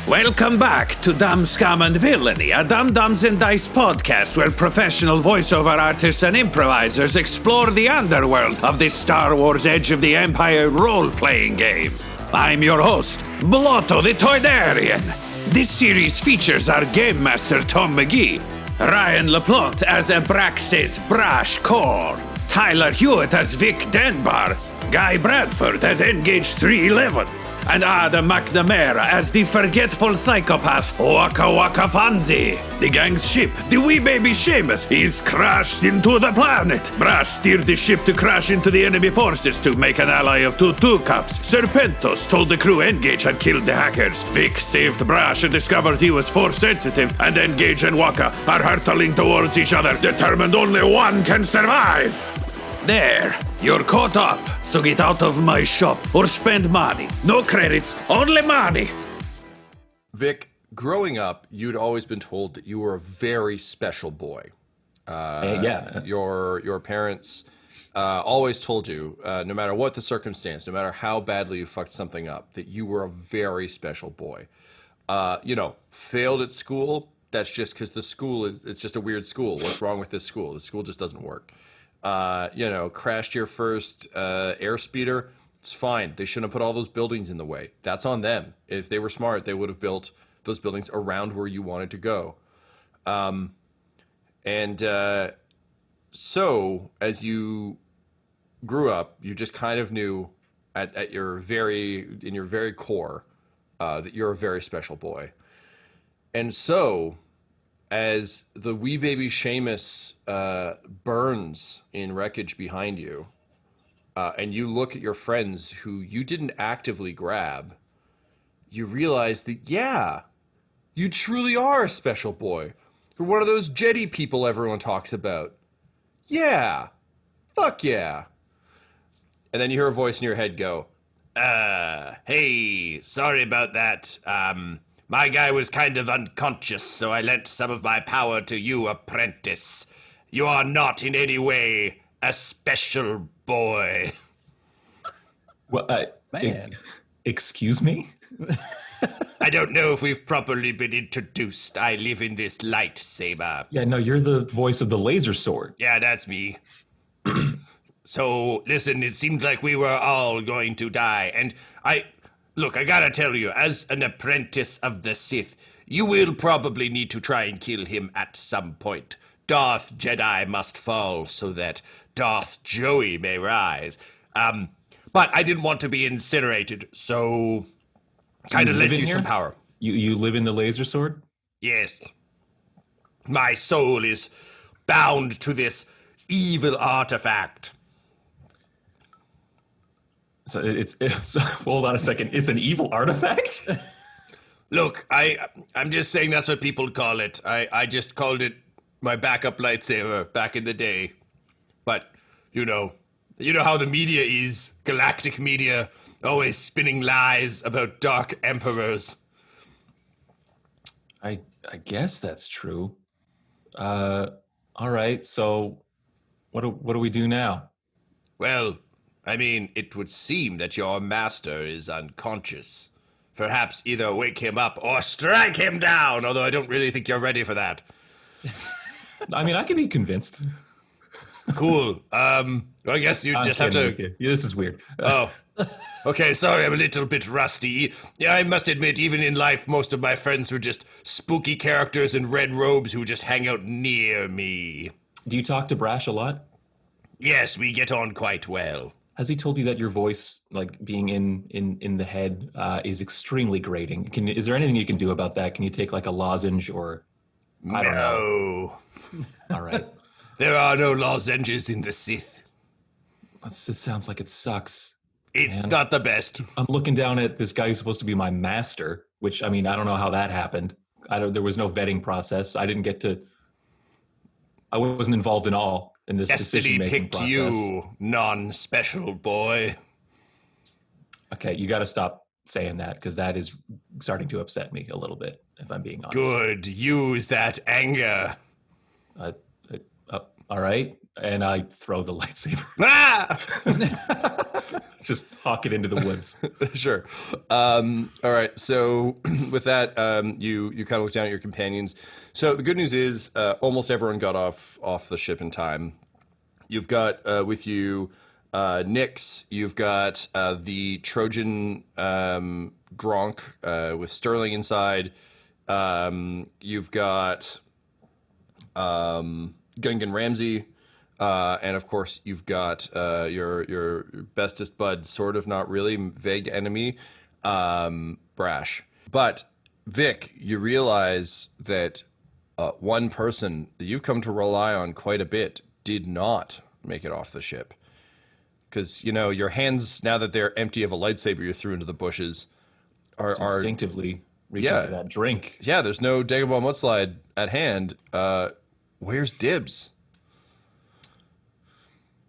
Welcome back to Dumb, Scum, and Villainy, a Dum-Dums and Dice podcast where professional voiceover artists and improvisers explore the underworld of this Star Wars Edge of the Empire role-playing game. I'm your host, Blotto the Toydarian. This series features our Game Master Tom McGee, Ryan LaPlante as Abraxes Brash Korr, Tyler Hewitt as Vic Denbar, Guy Bradford as N-Gage 311, and Adam McNamara as the forgetful psychopath Wakka Wakka Fonzie. The gang's ship, the Wee Baby Seamus, is crashed into the planet. Brash steered the ship to crash into the enemy forces to make an ally of two cups. Serpentos told the crew N-Gage had killed the hackers. Vic saved Brash and discovered he was force sensitive, and N-Gage and Wakka are hurtling towards each other, determined only one can survive. There, you're caught up, so get out of my shop or spend money. No credits, only money. Vic, growing up, you'd always been told that you were a very special boy. Yeah. Your parents always told you, no matter what the circumstance, no matter how badly you fucked something up, that you were a very special boy. Failed at school, that's just because the school it's just a weird school. What's wrong with this school? The school just doesn't work. Crashed your first airspeeder, it's fine. They shouldn't have put all those buildings in the way. That's on them. If they were smart, they would have built those buildings around where you wanted to go. So as you grew up, you just kind of knew in your very core that you're a very special boy. And so as the Wee Baby Seamus burns in wreckage behind you, and you look at your friends who you didn't actively grab, you realize that, yeah, you truly are a special boy. You're one of those Jedi people everyone talks about. Yeah. Fuck yeah. And then you hear a voice in your head go, hey, sorry about that. My guy was kind of unconscious, so I lent some of my power to you, apprentice. You are not in any way a special boy. Well, excuse me? I don't know if we've properly been introduced. I live in this lightsaber. Yeah, no, you're the voice of the laser sword. Yeah, that's me. So, listen, it seemed like we were all going to die, and Look, I gotta tell you, as an apprentice of the Sith, you will probably need to try and kill him at some point. Darth Jedi must fall so that Darth Joey may rise. But I didn't want to be incinerated, so kind of lent you some power. You live in the laser sword? Yes. My soul is bound to this evil artifact. So hold on a second. It's an evil artifact? Look, I'm just saying that's what people call it. I just called it my backup lightsaber back in the day. But, you know how the media is. Galactic media, always spinning lies about dark emperors. I guess that's true. All right, so what do we do now? Well, I mean, it would seem that your master is unconscious. Perhaps either wake him up or strike him down, although I don't really think you're ready for that. I mean, I can be convinced. Cool. I guess you just have to... Yeah, this is weird. Oh. Okay, sorry, I'm a little bit rusty. Yeah, I must admit, even in life, most of my friends were just spooky characters in red robes who just hang out near me. Do you talk to Brash a lot? Yes, we get on quite well. Has he told you that your voice, like being in the head, is extremely grating? Is there anything you can do about that? Can you take like a lozenge or I don't know? All right. There are no lozenges in the Sith. It sounds like it sucks. It's not the best. I'm looking down at this guy who's supposed to be my master, which, I mean, I don't know how that happened. There was no vetting process. I wasn't involved in this decision-making process. Destiny picked you, non-special boy. Okay, you got to stop saying that, because that is starting to upset me a little bit, if I'm being honest. Good. Use that anger. All right. And I throw the lightsaber. Ah! Just hawk it into the woods. Sure. All right. So with that, you kind of look down at your companions. So the good news is almost everyone got off the ship in time. You've got with you Nyx. You've got the Trojan Gronk with Sterling inside. You've got Gungan Ramsey. And of course, you've got your bestest bud, sort of not really, vague enemy, Brash. But Vic, you realize that one person that you've come to rely on quite a bit did not make it off the ship. Because, you know, your hands, now that they're empty of a lightsaber you threw into the bushes, are instinctively reaching for that drink. Yeah, there's no Dagobah mudslide at hand. Where's Dibs?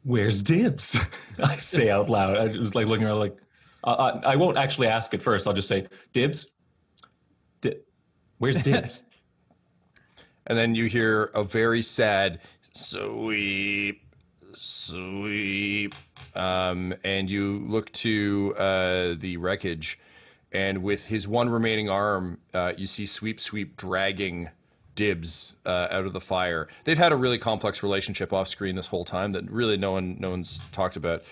Where's Dibs? I say out loud. I was like looking around like, I won't actually ask it first. I'll just say, Dibs? Where's Dibs? And then you hear a very sad, sweep, sweep. And you look to the wreckage. And with his one remaining arm, you see Sweep Sweep dragging Dibs out of the fire. They've had a really complex relationship off screen this whole time that really no one's talked about.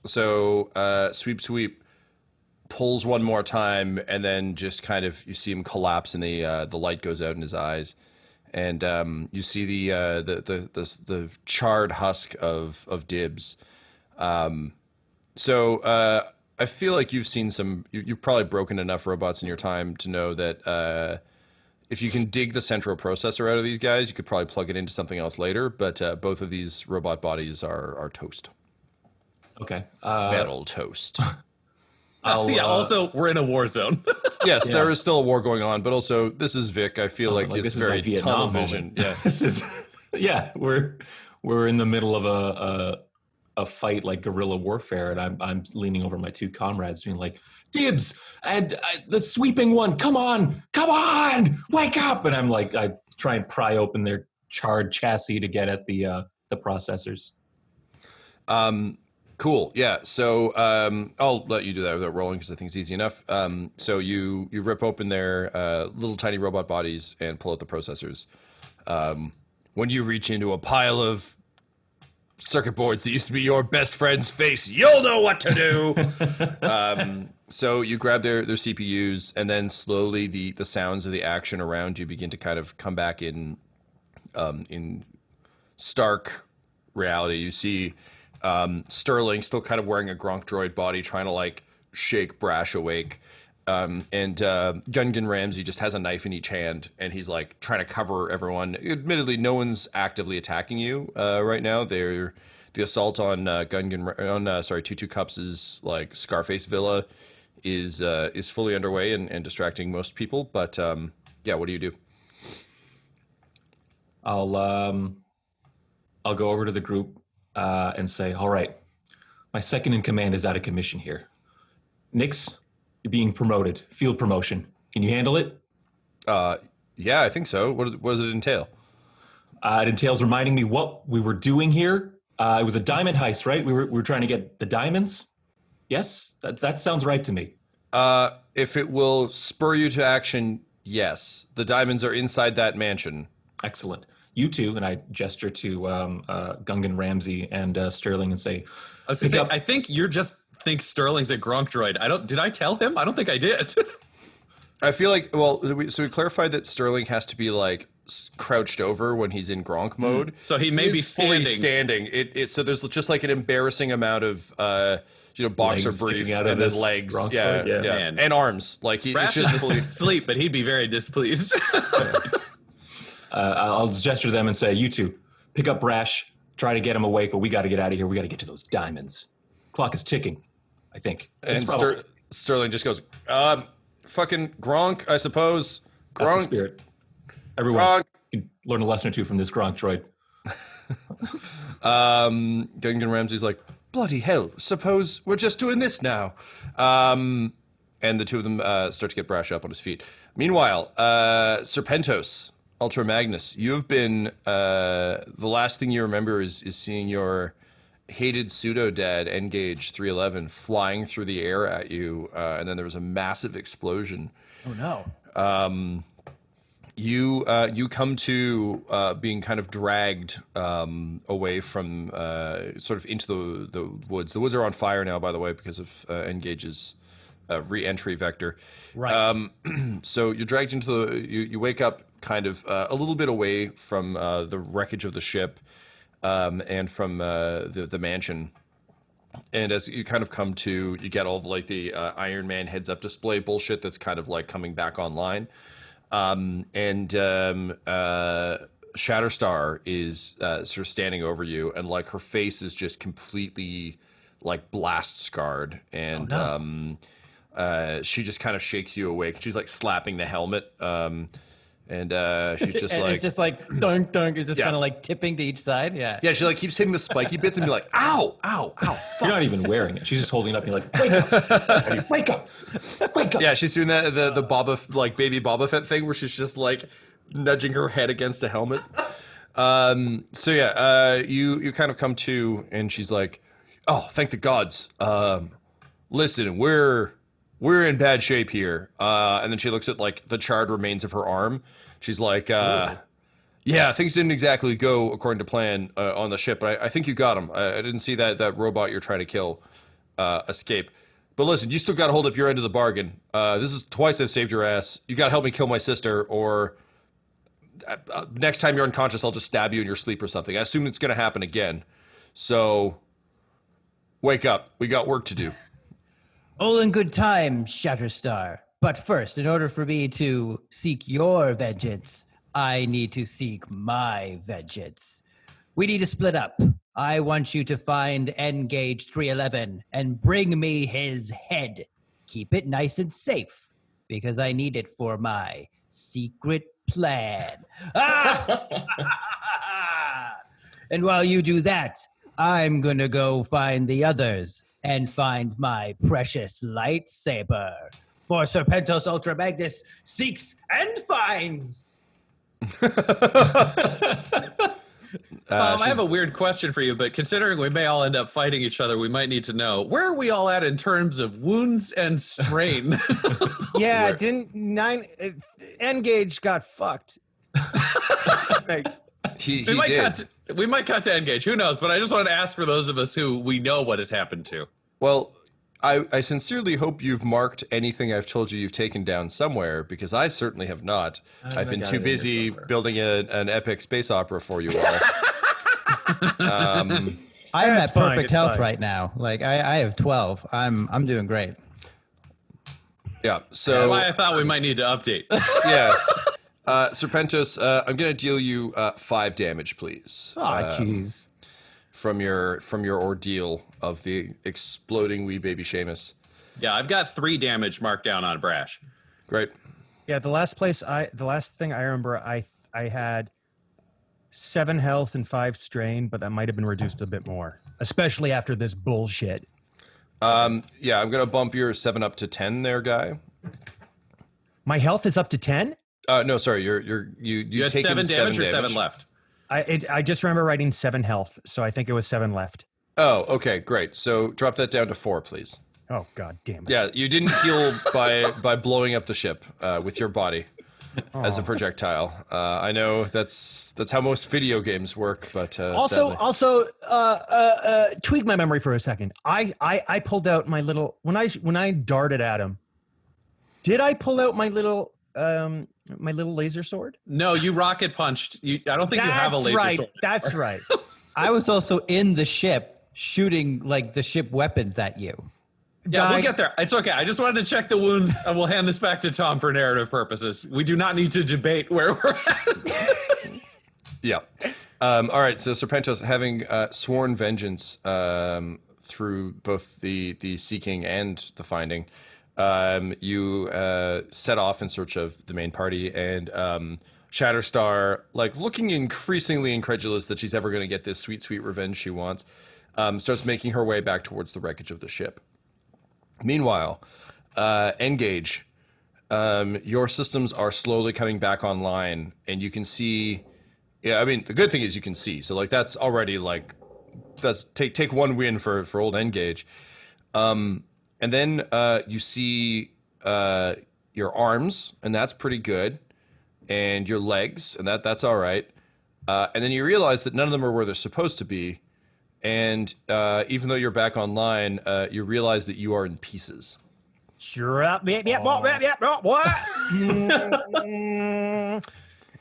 So Sweep Sweep pulls one more time, and then just kind of you see him collapse, and the light goes out in his eyes, and you see the charred husk of Dibs. So I feel like you've seen you've probably broken enough robots in your time to know that. If you can dig the central processor out of these guys, you could probably plug it into something else later. But both of these robot bodies are toast. Okay. Metal toast. Also, we're in a war zone. Yes, there is still a war going on, but also this is Vic. I feel like it's this is very my Vietnam tunnel vision. moment. Yeah, This is we're in the middle of a fight like guerrilla warfare, and I'm leaning over my two comrades, being like, Dibs, and the sweeping one, come on, wake up! And I'm like, I try and pry open their charred chassis to get at the processors. Cool. Yeah. So I'll let you do that without rolling because I think it's easy enough. So you rip open their little tiny robot bodies and pull out the processors. When you reach into a pile of circuit boards that used to be your best friend's face, you'll know what to do. So you grab their CPUs, and then slowly the sounds of the action around you begin to kind of come back in stark reality. You see Sterling still kind of wearing a Gronk droid body, trying to like shake Brash awake. And Gungan Ramsey just has a knife in each hand, and he's like trying to cover everyone. Admittedly, no one's actively attacking you right now. The assault on Tutu Cups' like Scarface Villa is fully underway and distracting most people. But yeah, what do you do? I'll go over to the group and say, all right, my second in command is out of commission here. Nyx, you're being promoted, field promotion. Can you handle it? Yeah, I think so. What does it entail? It entails reminding me what we were doing here. It was a diamond heist, right? We were trying to get the diamonds. Yes, that sounds right to me. If it will spur you to action, yes. The diamonds are inside that mansion. Excellent. You two, and I gesture to Gungan Ramsey and Sterling and say, I was going to say, I think you just think Sterling's a Gronk droid. Did I tell him? I don't think I did. I feel like, so we clarified that Sterling has to be like crouched over when he's in Gronk mode. So he may be fully standing. So there's just like an embarrassing amount of boxer legs brief sticking out and of then this legs, Gronk yeah, droid, yeah. Man. and arms. Like Brash it's just is fully asleep, but he'd be very displeased. I'll gesture to them and say, you two, pick up Brash, try to get him awake, but we got to get out of here. We got to get to those diamonds. Clock is ticking, I think. And Sterling just goes, fucking Gronk, I suppose. Gronk. That's the spirit. Everyone Gronk. can learn a lesson or two from this Gronk droid. Gungan Ramsey's like, bloody hell, suppose we're just doing this now. And the two of them start to get Brash up on his feet. Meanwhile, Serpentos, Ultra Magnus, you have been the last thing you remember is seeing your hated pseudo dad N-Gage 311 flying through the air at you, and then there was a massive explosion. Oh no! You come to being kind of dragged away from sort of into the woods. The woods are on fire now, by the way, because of N-Gage's re-entry vector. Right. So you're dragged into you wake up kind of a little bit away from the wreckage of the ship and from the mansion. And as you kind of come to, you get all of like the Iron Man heads up display bullshit that's kind of like coming back online. Shatterstar is sort of standing over you, and like her face is just completely like blast scarred, and she just kind of shakes you awake. She's like slapping the helmet, and she's just and like, it's just like dunk dunk. It's just kind of like tipping to each side. Yeah. Yeah, she like keeps hitting the spiky bits and be like, ow, ow, ow, fuck. You're not even wearing it. She's just holding it up and you're like, wake up, wake up, wake up. Yeah, she's doing that the Boba like baby Boba Fett thing where she's just like nudging her head against a helmet. You kind of come to, and she's like, oh, thank the gods. Listen, we're in bad shape here. And then she looks at like the charred remains of her arm. She's like, yeah, things didn't exactly go according to plan on the ship, but I think you got him. I didn't see that robot you're trying to kill escape. But listen, you still got to hold up your end of the bargain. This is twice I've saved your ass. You got to help me kill my sister, or next time you're unconscious, I'll just stab you in your sleep or something. I assume it's going to happen again. So wake up. We got work to do. All in good time, Shatterstar. But first, in order for me to seek your vengeance, I need to seek my vengeance. We need to split up. I want you to find N-Gage 311 and bring me his head. Keep it nice and safe, because I need it for my secret plan. And while you do that, I'm gonna go find the others and find my precious lightsaber. For Serpentos Ultra Magnus seeks and finds. Tom, I have a weird question for you, but considering we may all end up fighting each other, we might need to know, where are we all at in terms of wounds and strain? Yeah, N-Gage got fucked. Like, He did. We might cut to N-Gage. Who knows? But I just wanted to ask for those of us who we know what has happened to. Well, I sincerely hope you've marked anything I've told you you've taken down somewhere, because I certainly have not. I've been too busy building an epic space opera for you all. I'm at perfect health right now. Like I have 12. I'm doing great. Yeah. That's So why I thought we might need to update. yeah. Serpentos, I'm going to deal you 5 damage, please. Oh, jeez. From your ordeal of the exploding Wee Baby Seamus. Yeah, I've got 3 damage marked down on Brash. Great. yeah, the last thing I remember, I had 7 health and 5 strain, but that might have been reduced a bit more, especially after this bullshit. Yeah, I'm going to bump your 7 up to 10 there, guy. My health is up to 10? No, sorry, you had taken 7 damage or 7 left? I just remember writing 7 health, so I think it was 7 left. Oh, okay, great. So drop that down to 4, please. Oh, god damn it. Yeah, you didn't heal by blowing up the ship with your body as a projectile. I know that's how most video games work, but sadly. Tweak my memory for a second. I pulled out my little when I darted at him. Did I pull out my little laser sword? No, you rocket punched. I don't think you have a laser sword. That's right. I was also in the ship shooting like the ship weapons at you. Yeah, we'll get there. It's okay. I just wanted to check the wounds, and we'll hand this back to Tom for narrative purposes. We do not need to debate where we're at. Yeah. All right. So Serpentos, having sworn vengeance through both the seeking and the finding, you set off in search of the main party, and Shatterstar, like looking increasingly incredulous that she's ever going to get this sweet, sweet revenge she wants, starts making her way back towards the wreckage of the ship. Meanwhile, N-Gage, your systems are slowly coming back online, and you can see. Yeah, I mean, the good thing is you can see. So, like, that's already like that's take one win for old N-Gage. And then you see your arms, and that's pretty good, and your legs, and that's all right. And then you realize that none of them are where they're supposed to be. And even though you're back online, you realize that you are in pieces. Sure up, what?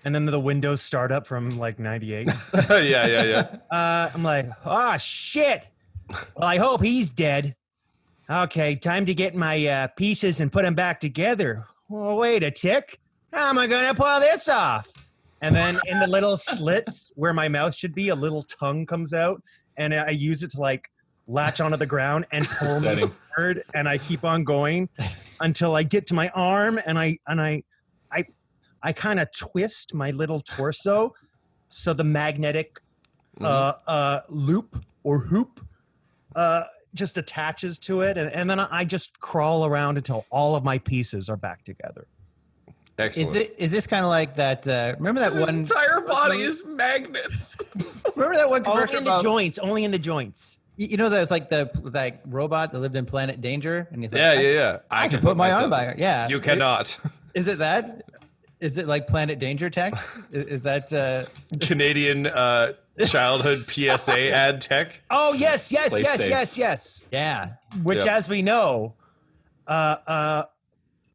And then the windows start up from like 98. Yeah. I'm like, oh shit. Well, I hope he's dead. Okay, time to get my pieces and put them back together. Well, wait a tick. How am I gonna pull this off? And then in the little slits where my mouth should be, a little tongue comes out, and I use it to like latch onto the ground and pull me forward, and I keep on going until I get to my arm, and I kind of twist my little torso so the magnetic loop or hoop just attaches to it, and then I just crawl around until all of my pieces are back together. Excellent. Is this kind of like that? Remember that His one entire body is magnets. Remember that one commercial? Only in the joints. You know that it's like the robot that lived in Planet Danger, and he's like, Yeah. I can put my arm back. Yeah, You cannot. Is it that? Is it like Planet Danger tech? Is that Canadian childhood PSA ad tech? Oh yes. Yeah. Which, as we know,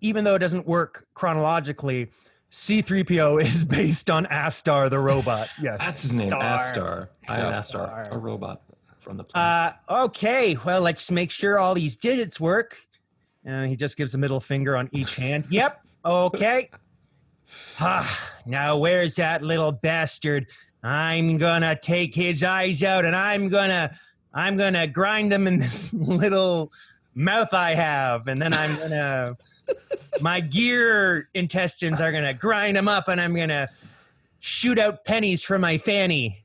even though it doesn't work chronologically, C-3PO is based on Astar the robot. Yes, That's his name, Astar. I am Astar, a robot from the planet. Okay, well, let's make sure all these digits work. And he just gives a middle finger on each hand. Yep. Okay. Now where's that little bastard? I'm gonna take his eyes out, and I'm gonna grind them in this little mouth I have, and then I'm gonna my gear intestines are gonna grind them up, and I'm gonna shoot out pennies from my fanny.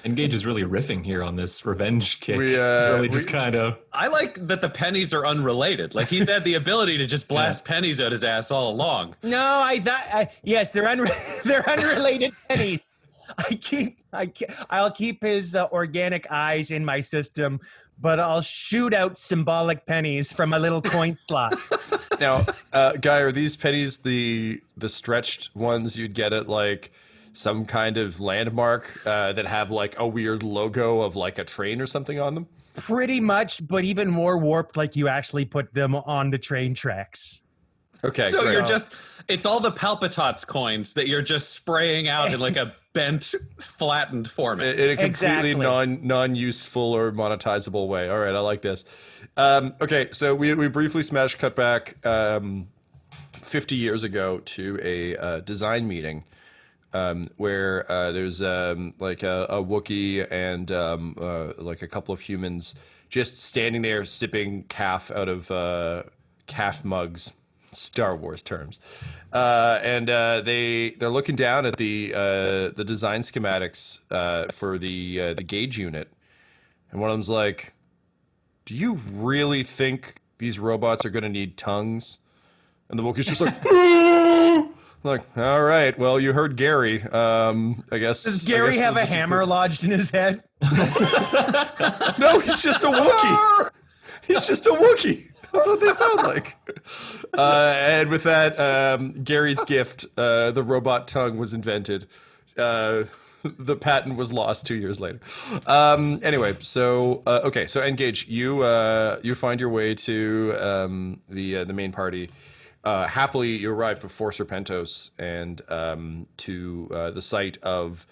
N-Gage is really riffing here on this revenge kick. I like that the pennies are unrelated. Like, he's had the ability to just blast pennies out his ass all along. No, I thought yes, they're unrelated pennies. I'll keep his organic eyes in my system, but I'll shoot out symbolic pennies from a little coin slot. Now, Guy, are these pennies the stretched ones you'd get at like some kind of landmark that have like a weird logo of like a train or something on them? Pretty much, but even more warped, like you actually put them on the train tracks. Okay, so great. it's all the Palpatots coins that you're just spraying out in like a bent, flattened format. In a completely non-useful or monetizable way. All right, I like this. Okay, so we briefly smash cut back 50 years ago to a design meeting where there's like a Wookiee and like a couple of humans just standing there sipping calf out of calf mugs. Star Wars terms, and they're looking down at the design schematics for the gauge unit, and one of them's like, "Do you really think these robots are going to need tongues?" And the Wookiee's just like, "Ooh!" Like, all right, well, you heard Gary. I guess. Does Gary have a hammer lodged in his head? No, he's just a Wookiee. He's just a Wookiee. That's what they sound like. And with that, Gary's gift, the robot tongue was invented. The patent was lost 2 years later. Anyway, so okay, so N-Gage, you find your way to the main party. Happily, you arrive before Serpentos and to the site of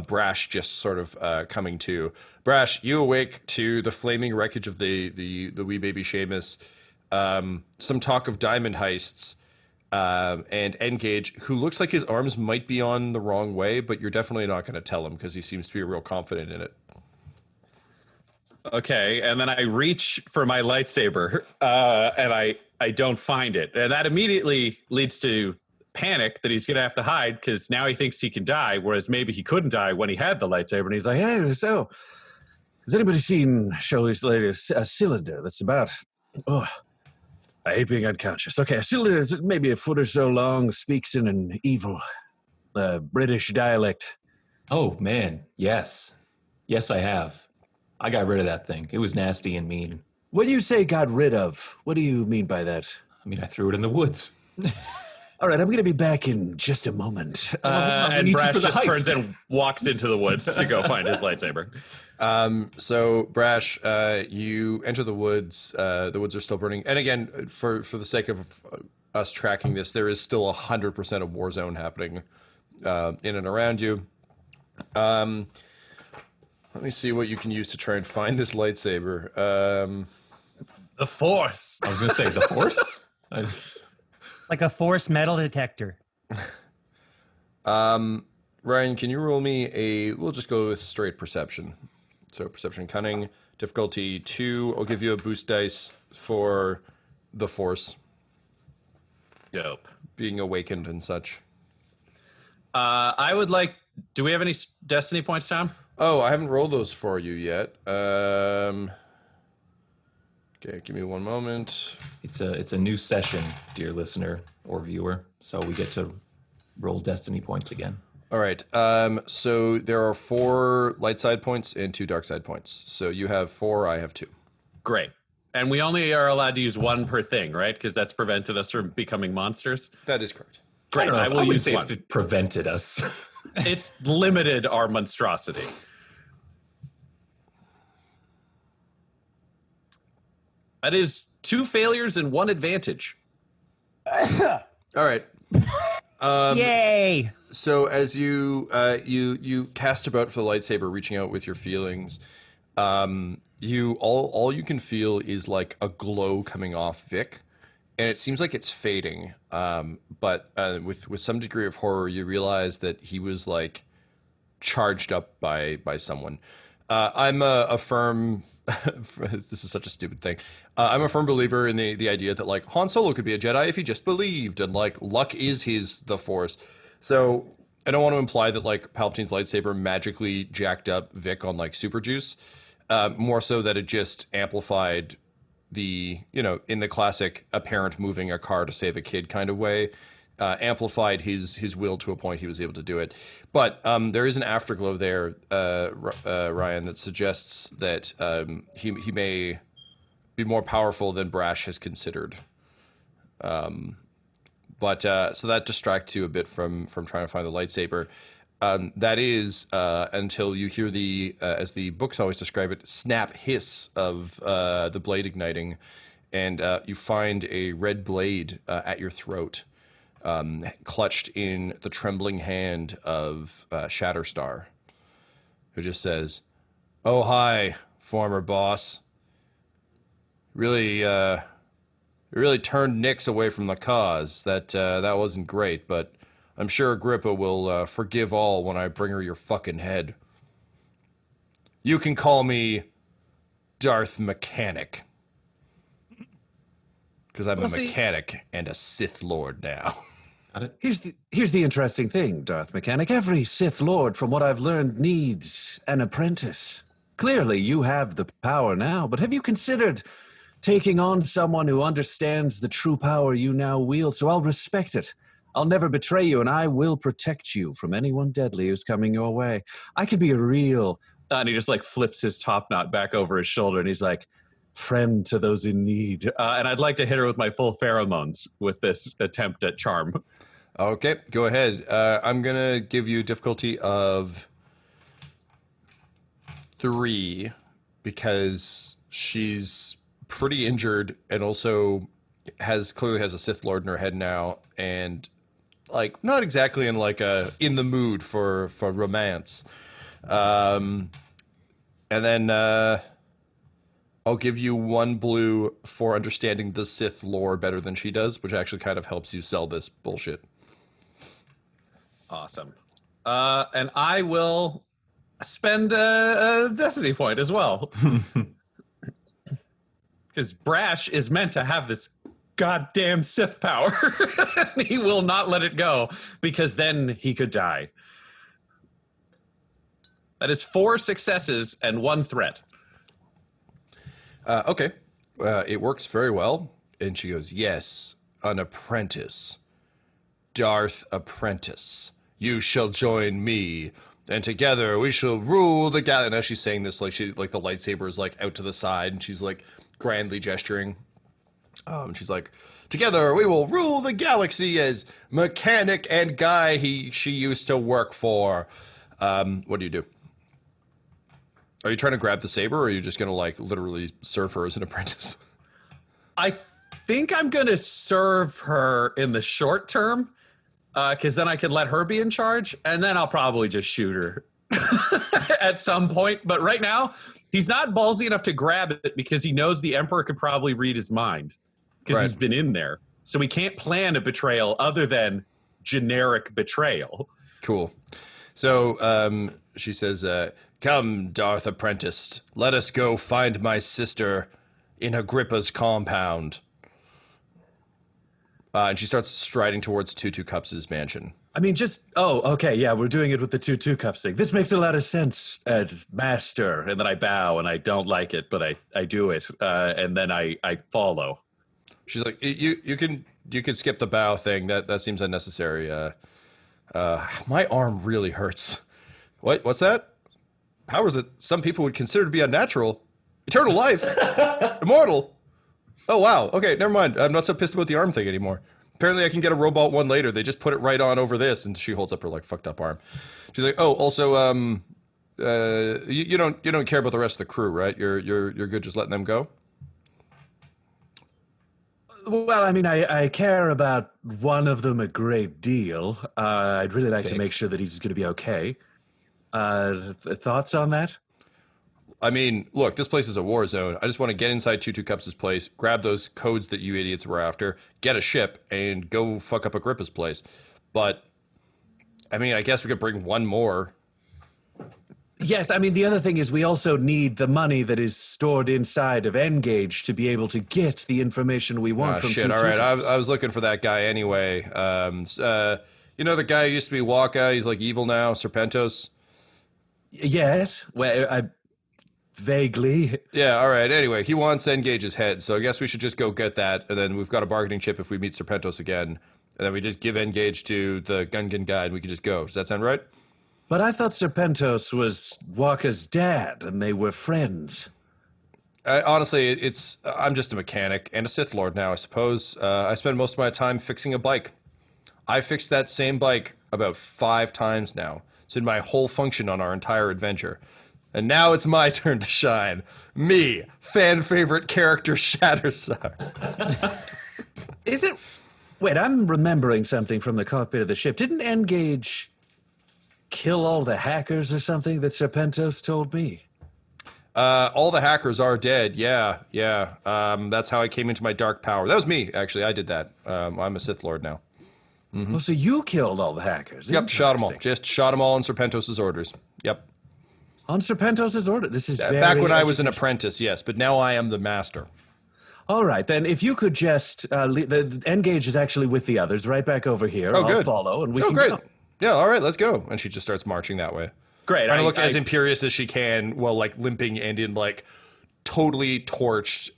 Brash just sort of coming to. Brash, you awake to the flaming wreckage of the Wee Baby Seamus. Some talk of diamond heists, and N-Gage, who looks like his arms might be on the wrong way, but you're definitely not going to tell him because he seems to be real confident in it. Okay, and then I reach for my lightsaber, and I don't find it. And that immediately leads to panic that he's going to have to hide because now he thinks he can die, whereas maybe he couldn't die when he had the lightsaber. And he's like, hey, so has anybody seen Shirley's latest cylinder that's about... I hate being unconscious. Okay, cylinder is maybe a foot or so long, speaks in an evil British dialect. Oh, man. Yes. Yes, I have. I got rid of that thing. It was nasty and mean. When you say got rid of, what do you mean by that? I mean, I threw it in the woods. All right, I'm going to be back in just a moment. And Brash just turns and walks into the woods to go find his lightsaber. So Brash, you enter the woods. The woods are still burning. And again, for the sake of us tracking this, there is still 100% of war zone happening in and around you. Let me see what you can use to try and find this lightsaber. The Force. I was going to say, the Force? Like a force metal detector. Ryan, can you roll me we'll just go with straight perception. So perception cunning, difficulty 2. I'll give you a boost dice for the Force. Dope. Being awakened and such. I would like, do we have any destiny points, Tom? Oh, I haven't rolled those for you yet. Okay, give me one moment. It's a new session, dear listener or viewer, so we get to roll destiny points again. All right. So there are 4 light side points and 2 dark side points. So you have 4, I have 2. Great. And we only are allowed to use 1 per thing, right? Because that's prevented us from becoming monsters. That is correct. Great. I will use say 1. it's prevented us. It's limited our monstrosity. That is 2 failures and 1 advantage. All right. Yay! So as you cast about for the lightsaber, reaching out with your feelings, you all you can feel is like a glow coming off Vic, and it seems like it's fading. But with some degree of horror, you realize that he was like charged up by someone. I'm a firm. This is such a stupid thing. I'm a firm believer in the idea that like Han Solo could be a Jedi if he just believed, and like luck is the Force. So I don't want to imply that like Palpatine's lightsaber magically jacked up Vic on like super juice. More so that it just amplified the, in the classic a parent moving a car to save a kid kind of way, amplified his will to a point he was able to do it. But there is an afterglow there, Ryan, that suggests that he may be more powerful than Brash has considered. But so that distracts you a bit from trying to find the lightsaber. That is until you hear the, as the books always describe it, snap hiss of the blade igniting, and you find a red blade at your throat. Clutched in the trembling hand of Shatterstar, who just says, "Oh, hi, former boss. Really turned Nix away from the cause. That wasn't great, but I'm sure Agrippa will forgive all when I bring her your fucking head. You can call me Darth Mechanic, because I'm a mechanic and a Sith Lord now." Here's the interesting thing, Darth Mechanic. Every Sith Lord, from what I've learned, needs an apprentice. Clearly, you have the power now, but have you considered taking on someone who understands the true power you now wield? So I'll respect it. I'll never betray you, and I will protect you from anyone deadly who's coming your way. I can be a real... and he just like flips his top knot back over his shoulder, and he's like, friend to those in need. And I'd like to hit her with my full pheromones with this attempt at charm. Okay, go ahead. I'm going to give you a difficulty of 3 because she's pretty injured and also clearly has a Sith Lord in her head now, and like not exactly in in the mood for romance. And then I'll give you 1 blue for understanding the Sith lore better than she does, which actually kind of helps you sell this bullshit. Awesome. And I will spend a destiny point as well. Because Brash is meant to have this goddamn Sith power. He will not let it go, because then he could die. That is 4 successes and 1 threat. Okay. It works very well. And she goes, yes, an apprentice. Darth Apprentice. You shall join me, and together we shall rule the galaxy. And as she's saying this, like the lightsaber is like out to the side, and she's like grandly gesturing. She's like, together we will rule the galaxy as mechanic and guy she used to work for. What do you do? Are you trying to grab the saber, or are you just going to like literally serve her as an apprentice? I think I'm going to serve her in the short term, because then I can let her be in charge, and then I'll probably just shoot her at some point. But right now, he's not ballsy enough to grab it because he knows the Emperor could probably read his mind because he's been in there. So he can't plan a betrayal other than generic betrayal. Cool. So she says, come, Darth Apprentice, let us go find my sister in Agrippa's compound. And she starts striding towards Tutu Cups' mansion. I mean, okay, yeah, we're doing it with the 2 cups thing. This makes a lot of sense, Master. And then I bow, and I don't like it, but I do it, and then I follow. She's like, you can skip the bow thing. That seems unnecessary. My arm really hurts. What's that? Powers that some people would consider to be unnatural. Eternal life. Immortal. Oh, wow. Okay, never mind. I'm not so pissed about the arm thing anymore. Apparently I can get a robot one later. They just put it right on over this, and she holds up her like fucked up arm. She's like, oh, also, you don't care about the rest of the crew, right? You're good just letting them go? Well, I mean, I care about one of them a great deal. I'd really like to make sure that he's going to be okay. Thoughts on that? I mean, look, this place is a war zone. I just want to get inside Tutu Cups' place, grab those codes that you idiots were after, get a ship, and go fuck up Agrippa's place. But, I mean, I guess we could bring one more. Yes, I mean, the other thing is we also need the money that is stored inside of N-Gage to be able to get the information we want from shit, all right. I was looking for that guy anyway. You know the guy who used to be Wakka? He's like evil now, Serpentos? Yes, well, vaguely. Yeah, all right. Anyway, he wants N-Gage's head, so I guess we should just go get that, and then we've got a bargaining chip if we meet Serpentos again, and then we just give N-Gage to the Gungan guy, and we can just go. Does that sound right? But I thought Serpentos was Wakka's dad, and they were friends. Honestly, I'm just a mechanic and a Sith Lord now, I suppose. I spend most of my time fixing a bike. I fixed that same bike about 5 times now. It's been my whole function on our entire adventure. And now it's my turn to shine. Me, fan favorite character Shatterstar. Is it? Wait, I'm remembering something from the cockpit of the ship. Didn't N-Gage kill all the hackers or something that Serpentos told me? All the hackers are dead. Yeah. That's how I came into my dark power. That was me, actually. I did that. I'm a Sith Lord now. Mm-hmm. Oh, so you killed all the hackers? Yep, shot them all. Just shot them all on Serpentos' orders. Yep. On Serpentos' order? This is back when I was an apprentice, yes, but now I am the master. All right, then if you could just, the N-Gage is actually with the others right back over here. Oh, good. I'll follow, and we can great. go. Yeah, all right, let's go. And she just starts marching that way. Great. Trying to look as imperious as she can while, like, limping and in, like, totally torched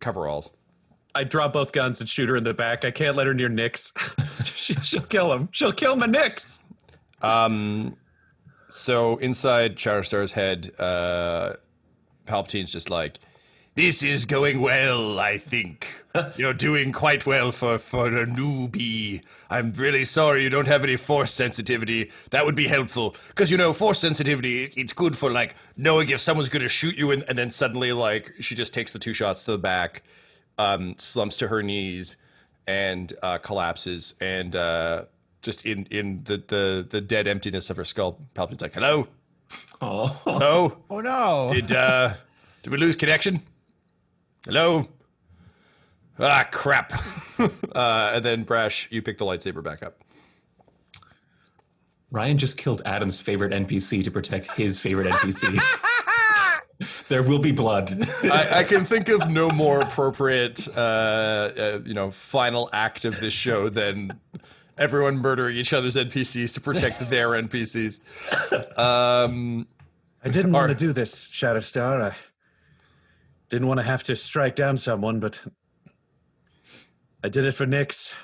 coveralls. I drop both guns and shoot her in the back. I can't let her near Nyx. She'll kill him. She'll kill my Nyx. So inside Shatterstar's head, Palpatine's just like, this is going well, I think. You're doing quite well for a newbie. I'm really sorry you don't have any force sensitivity. That would be helpful. Because, you know, force sensitivity, it's good for, like, knowing if someone's going to shoot you, and then suddenly, like, she just takes the 2 shots to the back, slumps to her knees, and collapses, and just in the dead emptiness of her skull, Palpatine's like, hello? Oh. Hello? Oh no. Did we lose connection? Hello? Ah, crap. And then, Brash, you pick the lightsaber back up. Ryan just killed Adam's favorite NPC to protect his favorite NPC. There will be blood. I can think of no more appropriate, final act of this show than everyone murdering each other's NPCs to protect their NPCs. I didn't want to do this, Shatterstar. I didn't want to have to strike down someone, but I did it for Nyx.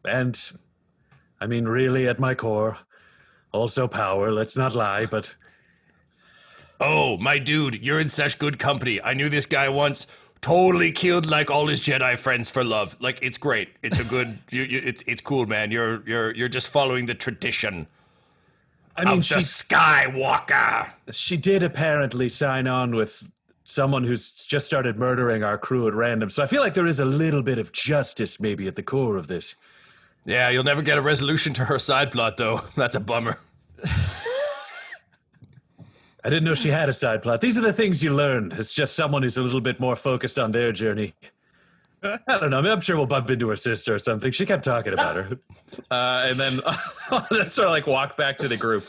And, I mean, really, at my core, also power, let's not lie, but... Oh, my dude, you're in such good company. I knew this guy once. Totally killed like all his Jedi friends for love. Like, it's great. It's a good. It's cool, man. You're just following the tradition. I mean, of the Skywalker. She did apparently sign on with someone who's just started murdering our crew at random. So I feel like there is a little bit of justice maybe at the core of this. Yeah, you'll never get a resolution to her side plot, though. That's a bummer. I didn't know she had a side plot. These are the things you learn. It's just someone who's a little bit more focused on their journey. I don't know. I mean, I'm sure we'll bump into her sister or something. She kept talking about her. And then I'll just sort of like walk back to the group.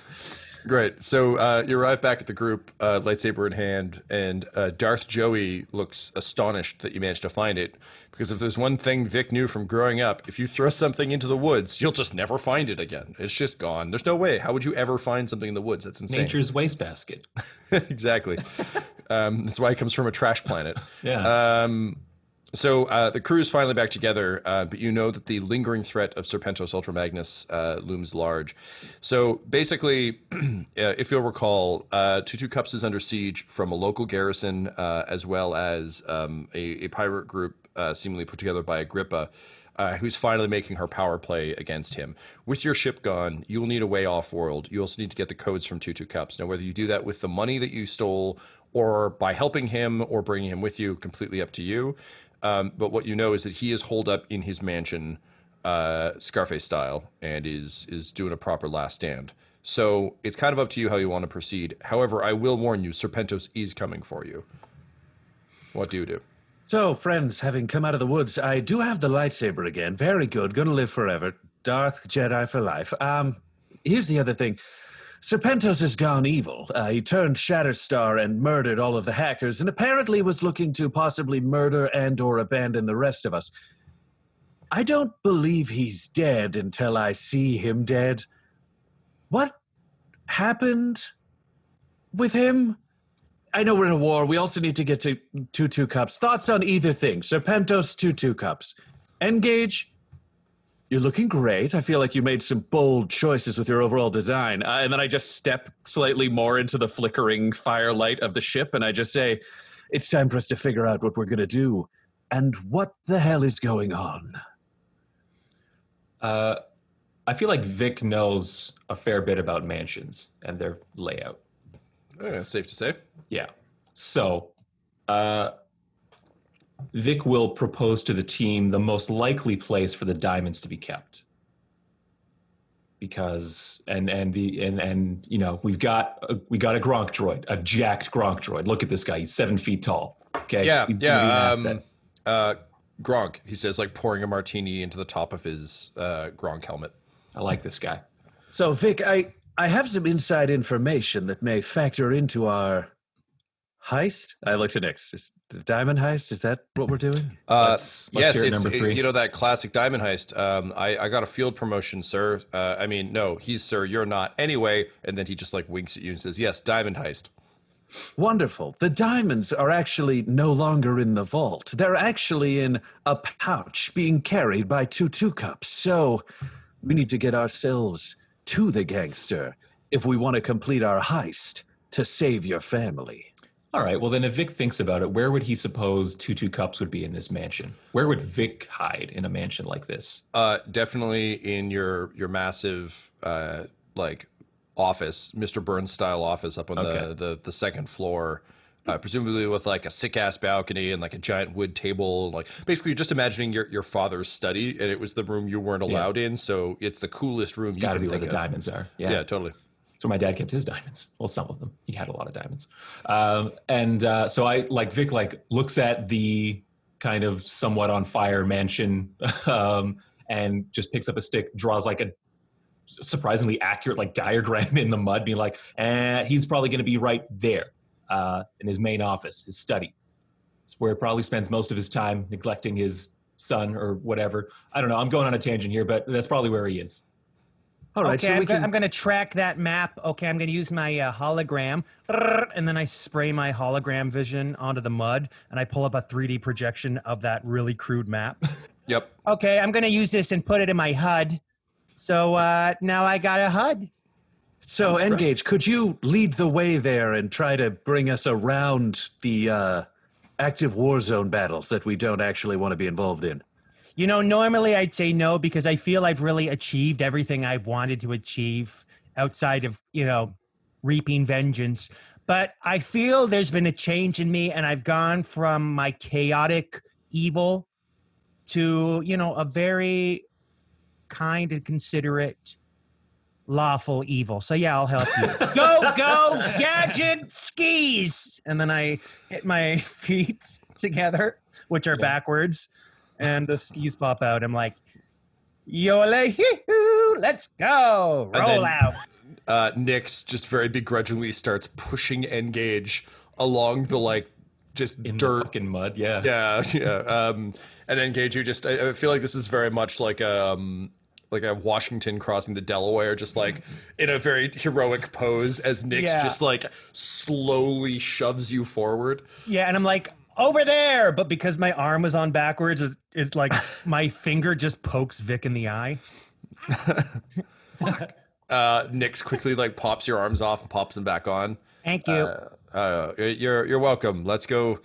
Great. So you arrive back at the group, lightsaber in hand, and Darth Joey looks astonished that you managed to find it. Because if there's one thing Vic knew from growing up, if you throw something into the woods, you'll just never find it again. It's just gone. There's no way. How would you ever find something in the woods? That's insane. Nature's wastebasket. Exactly. That's why it comes from a trash planet. Yeah. So the crew is finally back together, but you know that the lingering threat of Serpentos Ultra Magnus looms large. So basically, if you'll recall, Tutu Cups is under siege from a local garrison, as well as a pirate group seemingly put together by Agrippa, who's finally making her power play against him. With your ship gone, you will need a way off-world. You also need to get the codes from Tutu Cups. Now, whether you do that with the money that you stole or by helping him or bringing him with you, completely up to you. But what you know is that he is holed up in his mansion, Scarface style, and is doing a proper last stand. So it's kind of up to you how you want to proceed. However, I will warn you, Serpentos is coming for you. What do you do? So, friends, having come out of the woods, I do have the lightsaber again. Very good. Gonna live forever. Darth Jedi for life. Here's the other thing. Serpentos has gone evil. He turned Shatterstar and murdered all of the hackers, and apparently was looking to possibly murder and or abandon the rest of us. I don't believe he's dead until I see him dead. What happened with him? I know we're in a war. We also need to get to Tutu Cups. Thoughts on either thing? Serpentos, Tutu Cups. N-Gage, you're looking great. I feel like you made some bold choices with your overall design. And then I just step slightly more into the flickering firelight of the ship, and I just say, it's time for us to figure out what we're going to do. And what the hell is going on? I feel like Vic knows a fair bit about mansions and their layout. Safe to say. Yeah. So, Vic will propose to the team the most likely place for the diamonds to be kept. Because and you know, we got a Gronk droid, a jacked Gronk droid. Look at this guy; he's 7 feet tall. Okay, Yeah, he's gonna be an asset. Gronk, he says, like pouring a martini into the top of his Gronk helmet. I like this guy. So, Vic, I have some inside information that may factor into our heist. I looked at Nyx. Is the diamond heist? Is that what we're doing? Let's yes, hear it's number 3. you know that classic diamond heist. I got a field promotion, sir. I mean, no, he's sir, you're not. Anyway, and then he just like winks at you and says, "Yes, diamond heist." Wonderful. The diamonds are actually no longer in the vault. They're actually in a pouch being carried by Tutu Cups. So we need to get ourselves to the gangster if we want to complete our heist to save your family. All right. Well, then, if Vic thinks about it, where would he suppose Tutu Cups would be in this mansion? Where would Vic hide in a mansion like this? Definitely in your massive like office, Mr. Burns style office up on the second floor, presumably with like a sick ass balcony and like a giant wood table. Like basically, you're just imagining your father's study, and it was the room you weren't allowed in, so it's the coolest room. Got to be think where the of. diamonds are. Yeah, totally. So my dad kept his diamonds. Well, some of them. He had a lot of diamonds. So I like Vic looks at the kind of somewhat on fire mansion and just picks up a stick, draws like a surprisingly accurate like diagram in the mud, being like, he's probably going to be right there in his main office, his study. It's where he probably spends most of his time neglecting his son or whatever. I don't know. I'm going on a tangent here, but that's probably where he is. All right, Okay, so I'm going to track that map. Okay, I'm going to use my hologram, and then I spray my hologram vision onto the mud, and I pull up a 3D projection of that really crude map. Yep. Okay, I'm gonna use this and put it in my HUD. So now I got a HUD. So, N-Gage, could you lead the way there and try to bring us around the active war zone battles that we don't actually want to be involved in? You know, normally I'd say no because I feel I've really achieved everything I've wanted to achieve outside of, reaping vengeance. But I feel there's been a change in me, and I've gone from my chaotic evil to, a very kind and considerate, lawful evil. So yeah, I'll help you. Go, gadget skis! And then I hit my feet together, which are backwards, and the skis pop out. I'm like, yole hee-hoo, let's go. Roll out. Nyx just very begrudgingly starts pushing N-Gage along the just In dirt. the fucking mud, yeah. Yeah. And N-Gage, I feel like this is very much like a Washington crossing the Delaware, just in a very heroic pose as Nyx just slowly shoves you forward. Yeah, and I'm like, over there. But because my arm was on backwards, it's like my finger just pokes Vic in the eye. Nyx quickly pops your arms off and pops them back on. Thank you. You're welcome. Let's go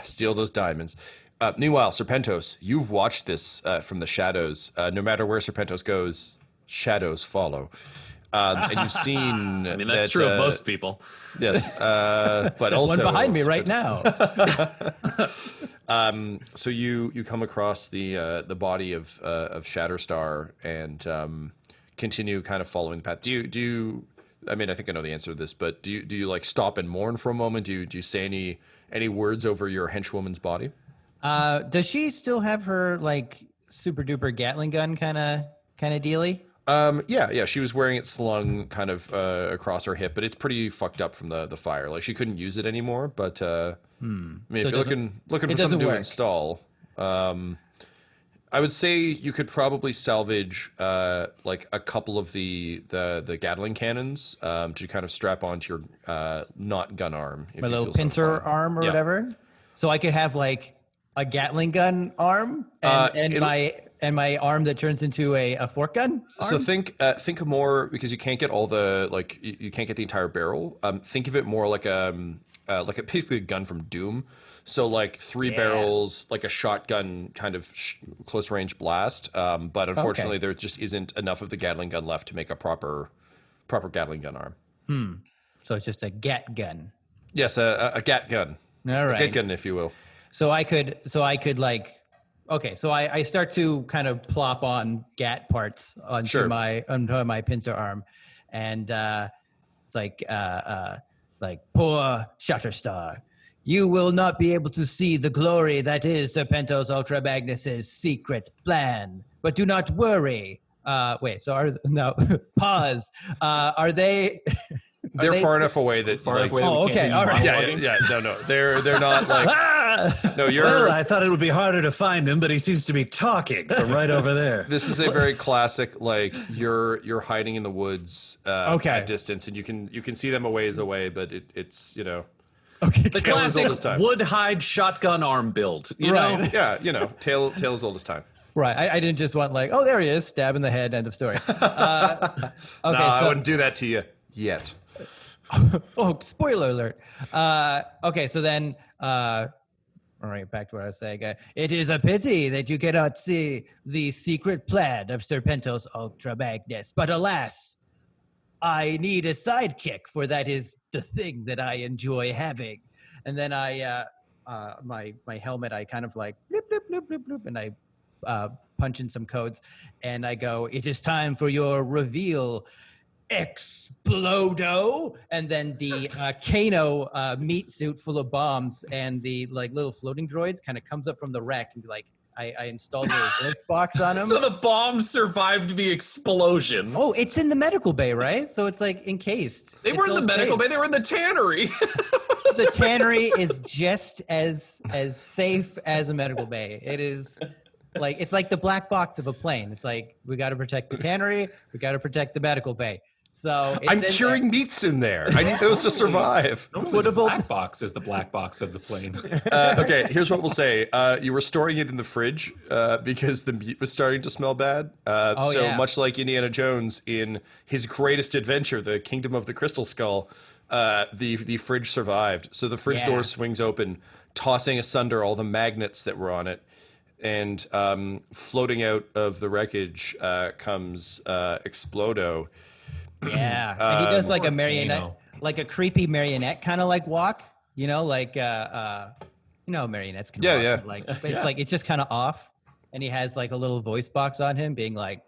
steal those diamonds. Meanwhile, Serpentos, you've watched this from the shadows. No matter where Serpentos goes, shadows follow. And you've seen. I mean, that's true of most people. Yes, but There's also one behind me right now. So you come across the body of Shatterstar and continue kind of following the path. Do you? I mean, I think I know the answer to this, but do you stop and mourn for a moment? Do you say any words over your henchwoman's body? Does she still have her super duper Gatling gun kind of dealy? Yeah. She was wearing it slung kind of across her hip, but it's pretty fucked up from the fire. She couldn't use it anymore. But I mean, if you're looking for something to install, I would say you could probably salvage a couple of the Gatling cannons to kind of strap onto your not gun arm. If My you little feel so pincer inclined. arm or Yeah. whatever. So I could have a Gatling gun arm and my arm that turns into a fork gun arm? So think more, because you can't get all the you can't get the entire barrel. Think of it more like basically a gun from Doom. So 3 barrels, like a shotgun kind of close range blast. But unfortunately, there just isn't enough of the Gatling gun left to make a proper Gatling gun arm. So it's just a Gat gun. Yes, a Gat gun. All right. A Gat gun, if you will. So I could so I start to kind of plop on Gat parts onto my pincer arm, and it's poor Shatterstar, you will not be able to see the glory that is Serpentos Ultra Magnus's secret plan. But do not worry. Pause. Are they? They're far enough away that okay, all right. Yeah. No, they're not No, you're. Well, I thought it would be harder to find him, but he seems to be talking from right over there. This is a very classic, you're hiding in the woods at distance, and you can see them a ways away, but it's Okay. The Tale as old as classic time. wood hide shotgun arm build. You know? Yeah, tale as old as time. Right. I didn't just want oh, there he is, stab in the head, end of story. I wouldn't do that to you yet. Oh, spoiler alert. Okay, so then, all right, back to what I was saying. It is a pity that you cannot see the secret plan of Serpentos Ultra Magnus, but alas, I need a sidekick, for that is the thing that I enjoy having. And then my helmet, I kind of bloop, bloop, bloop, bloop, bloop, and I punch in some codes, and I go, it is time for your reveal, Explodo, and then the Kano meat suit full of bombs and the little floating droids kind of comes up from the wreck and I installed the resistance box on him. So the bombs survived the explosion. Oh, it's in the medical bay, right? So it's encased. They were in the medical bay. They were in the tannery. The tannery is just as safe as a medical bay. It is it's like the black box of a plane. It's we got to protect the tannery. We got to protect the medical bay. So it's I'm in curing meats in there. I need those to survive. The black box is the black box of the plane. Okay, here's what we'll say. You were storing it in the fridge because the meat was starting to smell bad. Much like Indiana Jones in his greatest adventure, the Kingdom of the Crystal Skull, the fridge survived. So the fridge door swings open, tossing asunder all the magnets that were on it. And floating out of the wreckage comes Explodo. Yeah, and he does like a marionette, like a creepy marionette kind of like walk, like marionettes can walk, like, but it's like it's just kind of off, and he has like a little voice box on him, being like,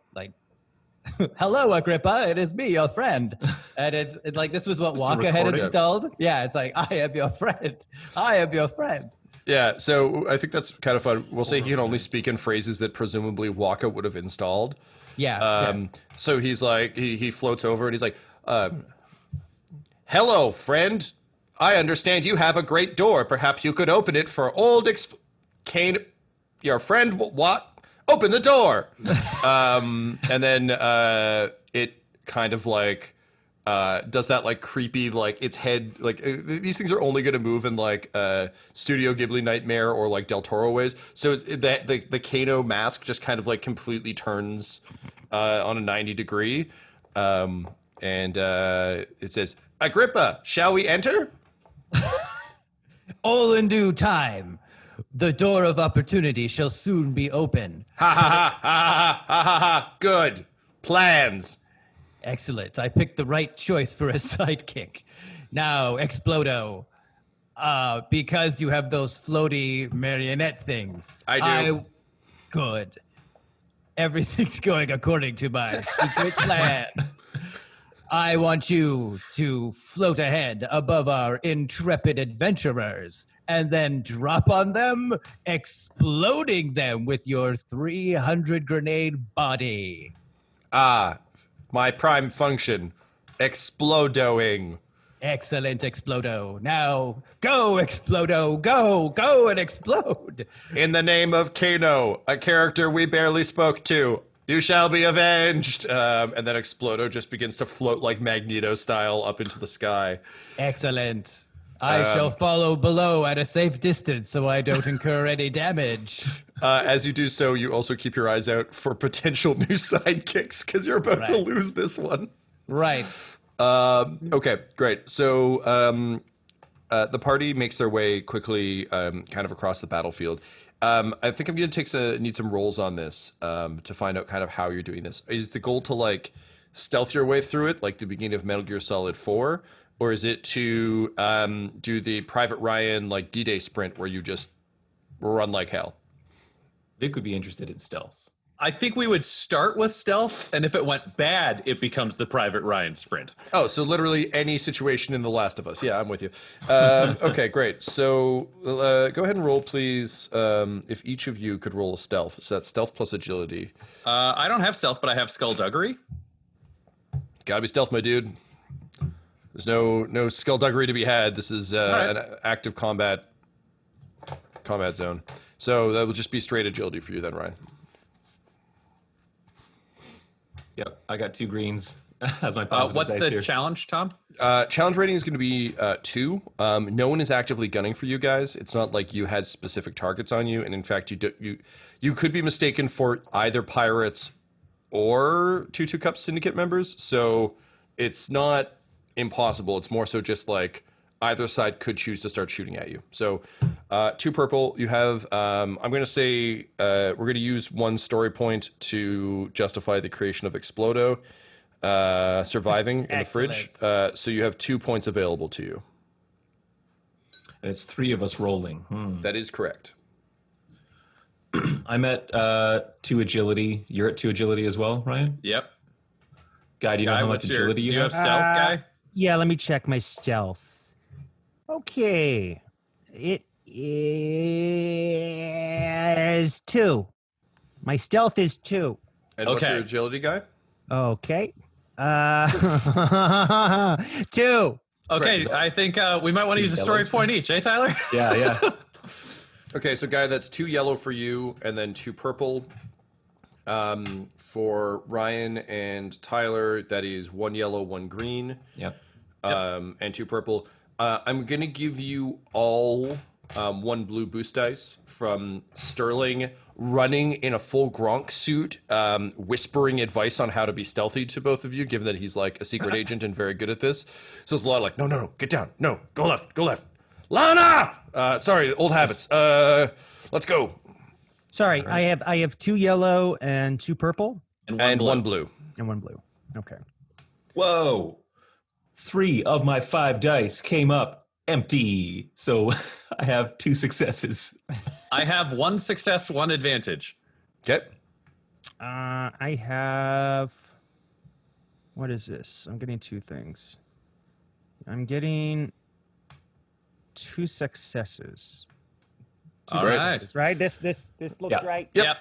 "Hello, Agrippa, it is me, your friend," and it's like this was what Wakka had installed. Yeah, it's like, "I am your friend. I am your friend." Yeah, so I think that's kind of fun. We'll say he can only speak in phrases that presumably Wakka would have installed. Yeah. So he's like, he floats over and he's like, "Hello, friend. I understand you have a great door. Perhaps you could open it for old Kane. Your friend, what? Open the door." And then it kind of like does that like creepy, like its head, like these things are only going to move in like Studio Ghibli Nightmare or like Del Toro ways. So the Kano mask just kind of like completely turns on a 90-degree. And it says, "Agrippa, shall we enter?" "All in due time. The door of opportunity shall soon be open." Ha ha ha ha ha ha ha. Good plans. Excellent. I picked the right choice for a sidekick. Now, Explodo, because you have those floaty marionette things. I do. Good. Everything's going according to my secret plan. I want you to float ahead above our intrepid adventurers and then drop on them, exploding them with your 300 grenade body. My prime function, explodoing. Excellent, Explodo. Now, go, Explodo. Go and explode. In the name of Kano, a character we barely spoke to, you shall be avenged. And then Explodo just begins to float like Magneto style up into the sky. Excellent. I shall follow below at a safe distance so I don't incur any damage. As you do so, you also keep your eyes out for potential new sidekicks because you're about to lose this one. Right. Okay, great. So the party makes their way quickly kind of across the battlefield. I think I'm going to need some rolls on this to find out kind of how you're doing this. Is the goal to like stealth your way through it like the beginning of Metal Gear Solid 4? Or is it to do the Private Ryan like D-Day sprint where you just run like hell? Vic would be interested in stealth. I think we would start with stealth, and if it went bad, it becomes the Private Ryan sprint. Oh, so literally any situation in The Last of Us. Yeah, I'm with you. Okay, great. So go ahead and roll, please. If each of you could roll a stealth. So that's stealth plus agility. I don't have stealth, but I have skullduggery. Gotta be stealth, my dude. There's no skullduggery to be had. This is an active combat zone. So that will just be straight agility for you then, Ryan. Yep, I got 2 greens as my positive What's dice the here. challenge, Tom? Challenge rating is going to be 2. No one is actively gunning for you guys. It's not like you had specific targets on you, and in fact, you could be mistaken for either pirates or 2 Cup Syndicate members. So it's not impossible. It's more so just like either side could choose to start shooting at you. So 2 purple. You have, I'm going to say, we're going to use 1 story point to justify the creation of Explodo surviving in the fridge. So you have 2 points available to you. And it's 3 of us rolling. That is correct. I'm at 2 agility. You're at 2 agility as well, Ryan? Yep. Guy, do you know how much agility you Do you have? have stealth, Guy? Yeah, let me check my stealth. Okay. It is 2. My stealth is 2. And what's your agility, Guy? Okay. 2. Okay, I think we might want to use a story point each, eh, Tyler? Yeah. Okay, so Guy, that's 2 yellow for you, and then 2 purple. For Ryan and Tyler, that is 1 yellow, 1 green. Yep. And 2 purple. I'm going to give you all 1 blue boost dice from Sterling running in a full Gronk suit, whispering advice on how to be stealthy to both of you, given that he's like a secret agent and very good at this. So it's a lot of like, no, get down. No, go left. Lana! Sorry, old habits. Let's go. Sorry, right. I have 2 yellow and 2 purple. And 1 blue. And 1 blue. Okay. Whoa. 3 of my 5 dice came up empty. So I have 2 successes. I have 1 success, 1 advantage. Okay. I have... What is this? I'm getting 2 things. I'm getting 2 successes. All right. Right? This looks right. Yep.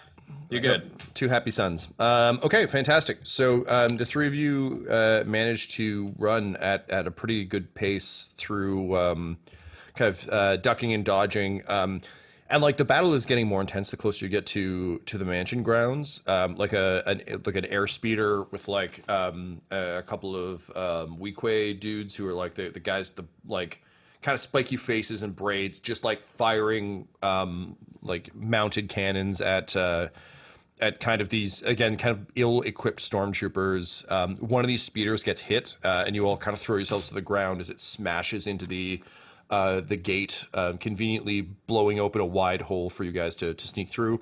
You're good. 2 happy sons. Okay, fantastic. So the 3 of you managed to run at a pretty good pace through kind of ducking and dodging. And like the battle is getting more intense the closer you get to the mansion grounds. Like an air speeder with like a couple of Weequay dudes who are like the guys the like kind of spiky faces and braids, just like firing like mounted cannons at kind of these, again, kind of ill-equipped stormtroopers. One of these speeders gets hit, and you all kind of throw yourselves to the ground as it smashes into the gate, conveniently blowing open a wide hole for you guys to sneak through.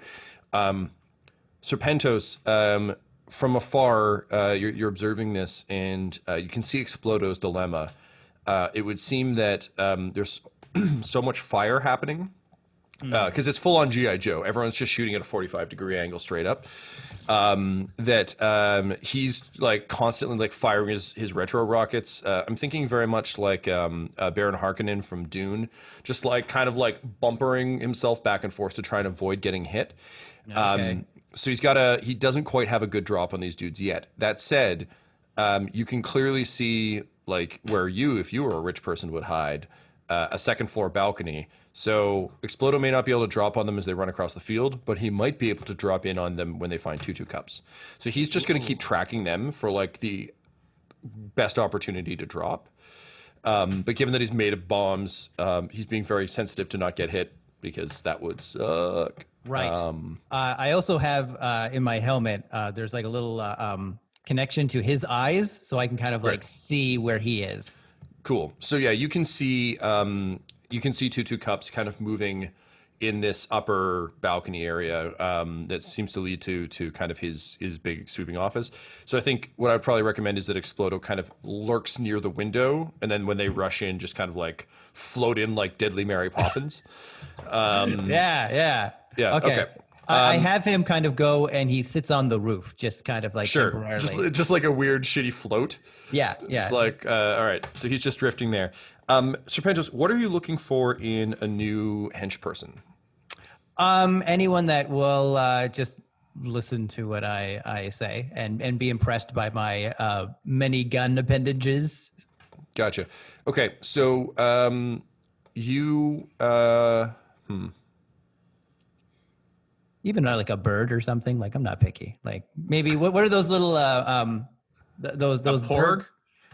Serpentos, from afar, you're observing this, and you can see Explodo's dilemma. It would seem that there's so much fire happening because it's full on G.I. Joe. Everyone's just shooting at a 45-degree angle straight up. That he's like constantly like firing his retro rockets. I'm thinking very much like Baron Harkonnen from Dune, just like kind of like bumpering himself back and forth to try and avoid getting hit. Okay. So he doesn't quite have a good drop on these dudes yet. That said, you can clearly see like where if you were a rich person would hide, a 2nd floor balcony. So Explodo may not be able to drop on them as they run across the field, but he might be able to drop in on them when they find 2 cups. So he's just going to keep tracking them for like the best opportunity to drop. But given that he's made of bombs, he's being very sensitive to not get hit because that would suck. Right. I also have in my helmet, there's like a little connection to his eyes, so I can kind of like see where he is. Cool. So yeah, you can see 2 cups kind of moving in this upper balcony area that seems to lead to kind of his big sweeping office. So I think what I'd probably recommend is that Explodo kind of lurks near the window, and then when they rush in, just kind of like float in like Deadly Mary Poppins. Yeah. Okay. I have him kind of go, and he sits on the roof, just kind of like temporarily. Just like a weird shitty float. Yeah. It's like all right, so he's just drifting there. Serpentos, what are you looking for in a new hench person? Anyone that will just listen to what I say and be impressed by my many gun appendages. Gotcha. Okay, so you Even like a bird or something. Like I'm not picky. Like maybe what are those little those porg?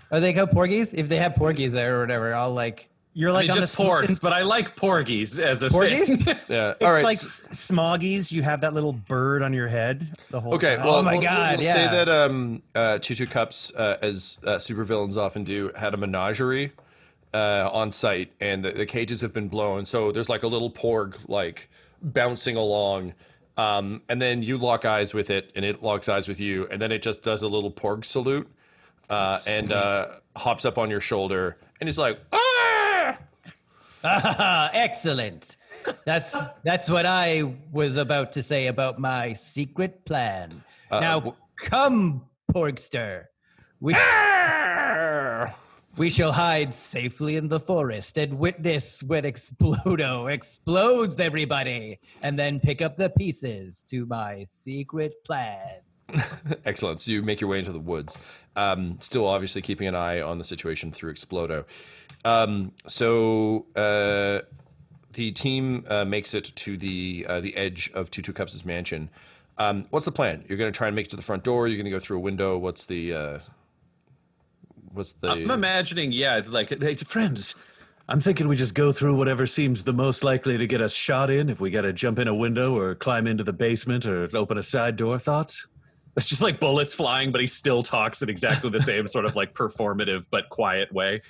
Are they called porgies? If they have porgies there or whatever, I'll like. You're like just porgs, but I like porgies as a porgies? thing. yeah. It's All right. like smoggies. You have that little bird on your head the whole Okay. time. Well, Oh my God, We'll yeah. say that 2 cups, as supervillains often do, had a menagerie on site, and the cages have been blown. So there's like a little porg like bouncing along. And then you lock eyes with it, and it locks eyes with you, and then it just does a little porg salute, and hops up on your shoulder, and he's like, "Ah!" Excellent. That's what I was about to say about my secret plan. Now, come, Porgster. We shall hide safely in the forest and witness when Explodo explodes everybody, and then pick up the pieces to my secret plan. Excellent. So you make your way into the woods, still obviously keeping an eye on the situation through Explodo. So the team makes it to the edge of 2 Cups' mansion. What's the plan? You're going to try and make it to the front door? You're going to go through a window? What's the... I'm imagining, like, hey, friends, I'm thinking we just go through whatever seems the most likely to get us shot in. If we got to jump in a window or climb into the basement or open a side door, thoughts? It's just like bullets flying, but he still talks in exactly the same sort of like performative but quiet way.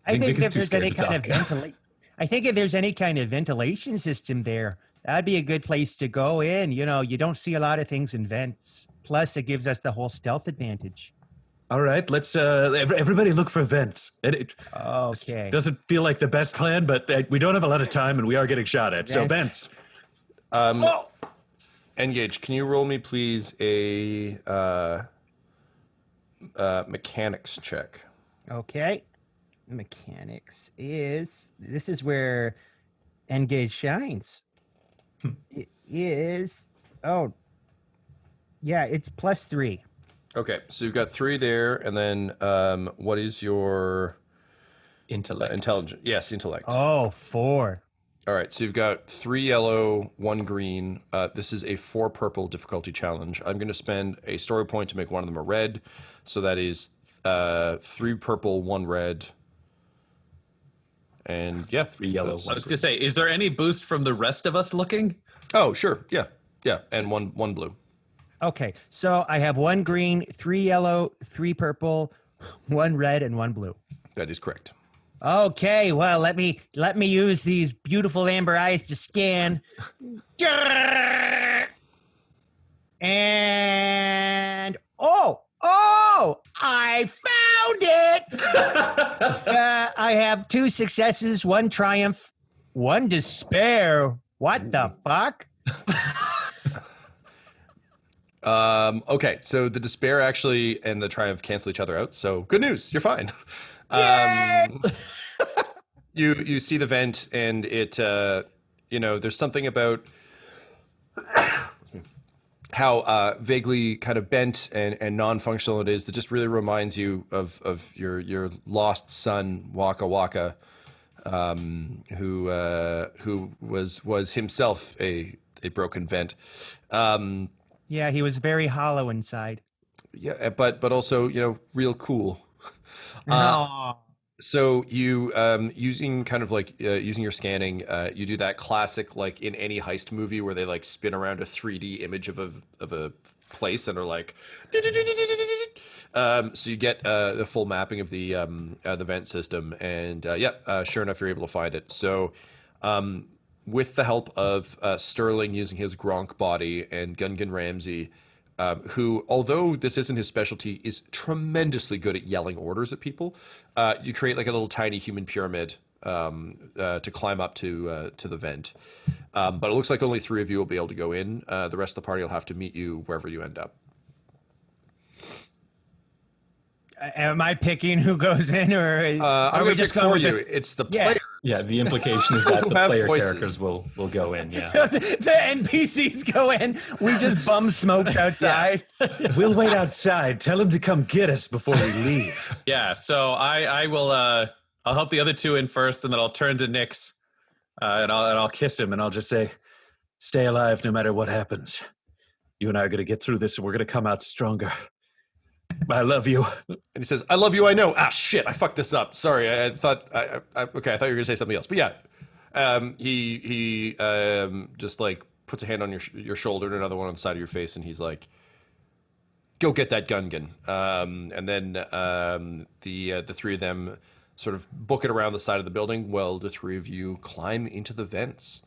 I think if there's any kind of I think if there's any kind of ventilation system there, that'd be a good place to go in. You know, you don't see a lot of things in vents. Plus, it gives us the whole stealth advantage. All right, let's everybody look for vents. Okay. Doesn't feel like the best plan, but we don't have a lot of time, and we are getting shot at. So vents. N-Gage, can you roll me, please, a mechanics check? Okay. Mechanics this is where N-Gage shines. It is, it's +3. Okay, so you've got 3 there, and then what is your Intellect. Intelligence? Yes, intellect. 4. All right, so you've got 3 yellow, 1 green. This is a 4 purple difficulty challenge. I'm going to spend a story point to make one of them a red. So that is 3 purple, 1 red. And 3 yellow. I was going to say, is there any boost from the rest of us looking? Oh, sure. Yeah. And one blue. Okay, so I have 1 green, 3 yellow, 3 purple, 1 red, and 1 blue. That is correct. Okay, well, let me use these beautiful amber eyes to scan. And I found it. I have 2 successes, 1 triumph, 1 despair. What the fuck? Okay, so the despair actually and the triumph cancel each other out. So good news, you're fine. You see the vent, and it there's something about how vaguely kind of bent and non-functional it is that just really reminds you of your lost son Wakka Wakka, who was himself a broken vent. Yeah, he was very hollow inside. Yeah, but also real cool. So you using your scanning, you do that classic, like in any heist movie where they like spin around a 3D image of a place and are like, so you get the full mapping of the vent system, and sure enough, you're able to find it. So with the help of Sterling using his Gronk body and Gungan Ramsey, who, although this isn't his specialty, is tremendously good at yelling orders at people. You create like a little tiny human pyramid to climb up to the vent. But it looks like only 3 of you will be able to go in. The rest of the party will have to meet you wherever you end up. Am I picking who goes in, or I'm going to pick for you? It's the player. Yeah, the implication is that the player characters will go in, yeah. The NPCs go in. We just bum smokes outside. We'll wait outside. Tell him to come get us before we leave. Yeah, so I will I'll help the other 2 in first, and then I'll turn to Nyx, and I'll kiss him, and I'll just say, stay alive no matter what happens. You and I are going to get through this, and we're going to come out stronger. I love you. And he says, I love you, I know. Ah, shit, I fucked this up. Sorry, I thought you were going to say something else. But yeah, he just like puts a hand on your shoulder and another one on the side of your face, and he's like, go get that Gungan. And then the 3 of them sort of book it around the side of the building while the 3 of you climb into the vents.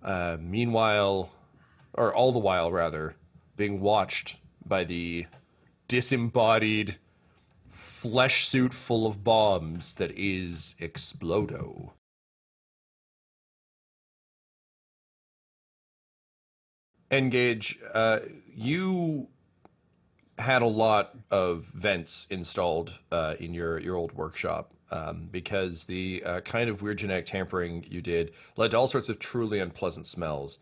Meanwhile, or all the while rather, being watched by the disembodied flesh suit full of bombs that is Explodo. N-Gage, you had a lot of vents installed in your old workshop because the kind of weird genetic tampering you did led to all sorts of truly unpleasant smells.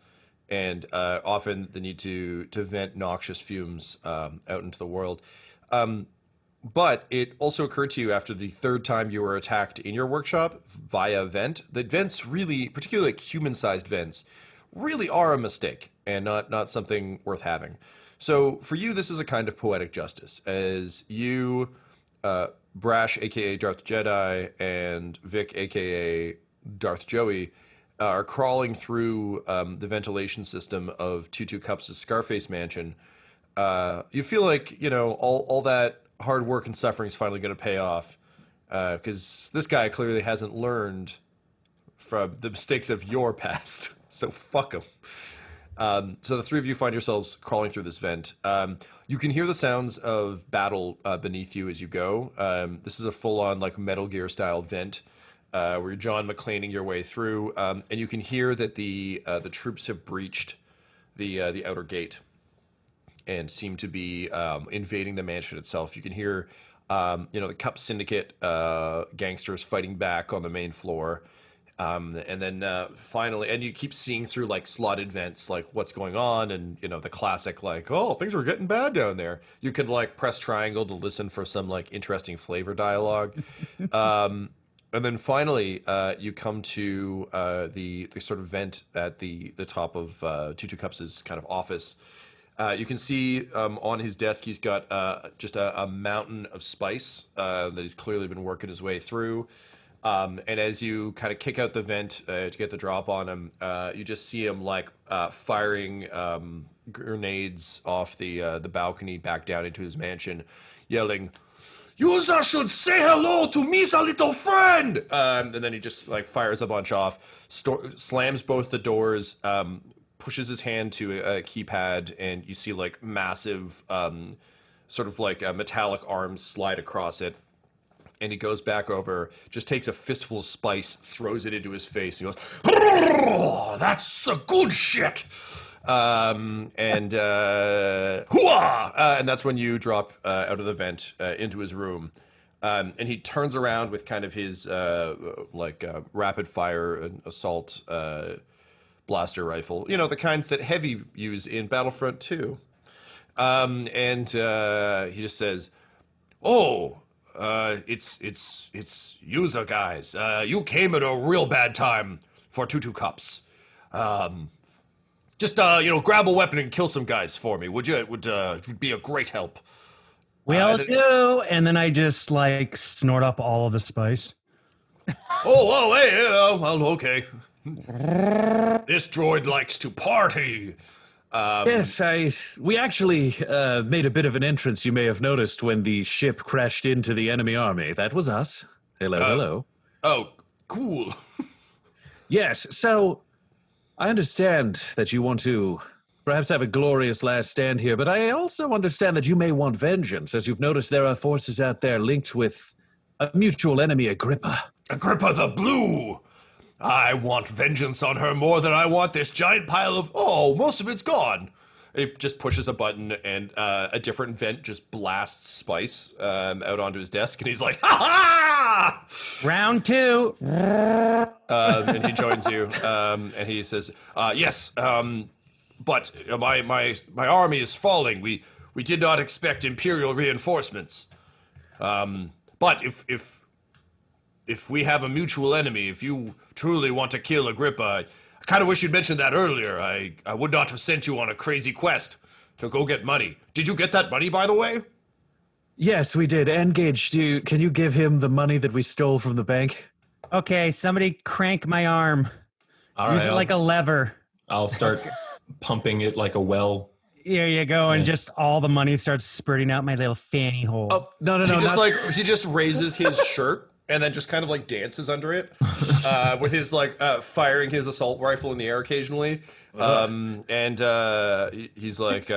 And often the need to vent noxious fumes out into the world. But it also occurred to you after the 3rd time you were attacked in your workshop via vent, that vents really, particularly like human-sized vents, really are a mistake and not something worth having. So for you, this is a kind of poetic justice, as you, Brash, aka Darth Jedi, and Vic, aka Darth Joey, are crawling through the ventilation system of Two Cups' Scarface mansion. You feel like, all that hard work and suffering is finally going to pay off, because this guy clearly hasn't learned from the mistakes of your past. So fuck him. So the three of you find yourselves crawling through this vent. You can hear the sounds of battle beneath you as you go. This is a full-on like Metal Gear style vent, where you're John McClaning your way through, and you can hear that the troops have breached the outer gate and seem to be invading the mansion itself. You can hear the Cup Syndicate gangsters fighting back on the main floor. And then finally, and you keep seeing through like slotted vents, like what's going on, and the classic like, oh, things are getting bad down there. You could like press triangle to listen for some like interesting flavor dialogue, and then finally you come to the sort of vent at the top of Two Cups' kind of office. You can see on his desk he's got just a mountain of spice that he's clearly been working his way through. And as you kind of kick out the vent to get the drop on him, you just see him like firing grenades off the balcony back down into his mansion, yelling, "User should say hello to me's a little friend!" And then he just like fires a bunch off, slams both the doors, pushes his hand to a keypad, and you see like massive sort of like metallic arms slide across it. And he goes back over, just takes a fistful of spice, throws it into his face. He goes, "Oh, that's the good shit!" Hooah! And that's when you drop out of the vent into his room. And he turns around with kind of his rapid fire assault blaster rifle. The kinds that Heavy use in Battlefront 2. And he just says, "Oh, it's user guys. You came at a real bad time for Two Cups. Just grab a weapon and kill some guys for me, would you? It would be a great help." Will do. And then I just like snort up all of the spice. Oh, hey, well, okay. This droid likes to party. Yes, we actually made a bit of an entrance, you may have noticed, when the ship crashed into the enemy army. That was us. Hello. Oh, cool. Yes, so I understand that you want to perhaps have a glorious last stand here, but I also understand that you may want vengeance, as you've noticed there are forces out there linked with a mutual enemy, Agrippa. Agrippa the Blue! I want vengeance on her more than I want this giant pile of, most of it's gone. And he just pushes a button and a different vent just blasts spice out onto his desk. And he's like, "Ha ha!" Round 2. And he joins you. And he says, "Yes, but my army is falling. We did not expect Imperial reinforcements. But if we have a mutual enemy, if you truly want to kill Agrippa, I kind of wish you'd mentioned that earlier. I would not have sent you on a crazy quest to go get money. Did you get that money, by the way?" Yes, we did. N-Gage, can you give him the money that we stole from the bank? Okay, somebody crank my arm. Use it like a lever. I'll start pumping it like a well. Here you go, and just all the money starts spurting out my little fanny hole. Oh, no. He just raises his shirt and then just kind of like dances under it with his like firing his assault rifle in the air occasionally. He's like,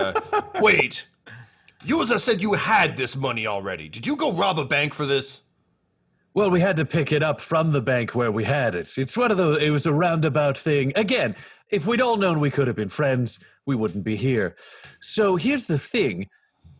"Wait, User said you had this money already. Did you go rob a bank for this?" Well, we had to pick it up from the bank where we had it. It's one of those, it was a roundabout thing. Again, if we'd all known we could have been friends, we wouldn't be here. So here's the thing.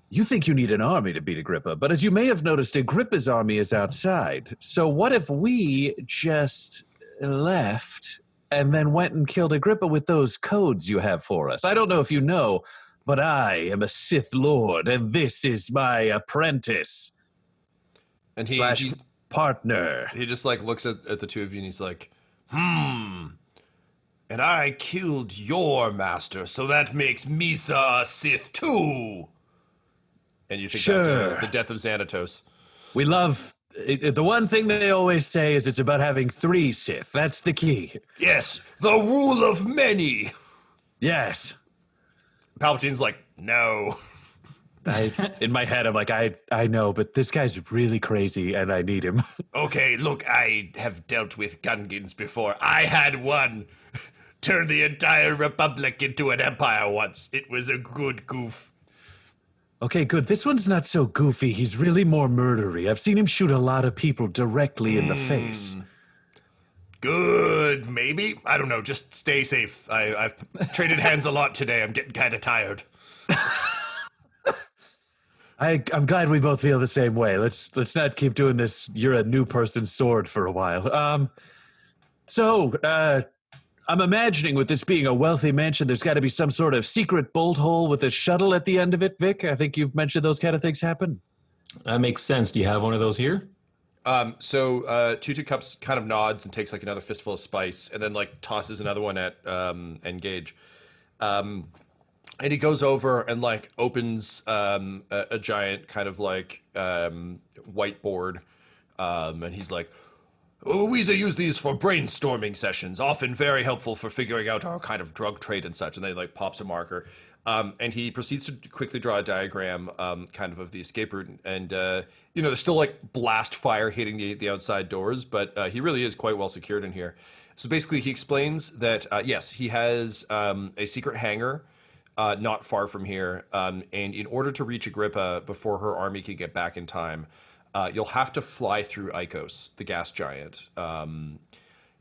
You think you need an army to beat Agrippa, but as you may have noticed, Agrippa's army is outside. So what if we just left and then went and killed Agrippa with those codes you have for us? I don't know if you know, but I am a Sith Lord, and this is my apprentice. And he partner. He just like looks at the two of you and he's like, "And And I killed your master, so that makes Misa a Sith too. And you think that's the death of Xanatos. We love... The one thing they always say is it's about having 3 Sith. That's the key. Yes, the rule of many. Yes. Palpatine's like, no. In my head, I'm like, I know, but this guy's really crazy, and I need him. Okay, look, I have dealt with Gungans before. I had one turn the entire Republic into an empire once. It was a good goof. Okay, good. This one's not so goofy. He's really more murdery. I've seen him shoot a lot of people directly in the face. Good, maybe? I don't know, just stay safe. I've traded hands a lot today. I'm getting kind of tired. I'm glad we both feel the same way. Let's not keep doing this you're a new person sword for a while. I'm imagining with this being a wealthy mansion, there's got to be some sort of secret bolt hole with a shuttle at the end of it, Vic. I think you've mentioned those kind of things happen. That makes sense. Do you have one of those here? So Two Cups kind of nods and takes like another fistful of spice and then like tosses another one at N-Gage. And he goes over and like opens a giant kind of like whiteboard. And he's like, Weezer use these for brainstorming sessions, often very helpful for figuring out our kind of drug trade and such. And then he like pops a marker. And he proceeds to quickly draw a diagram kind of the escape route. And, there's still like blast fire hitting the outside doors, but he really is quite well secured in here. So basically he explains that, yes, he has a secret hangar not far from here. And in order to reach Agrippa before her army can get back in time, you'll have to fly through Icos, the gas giant.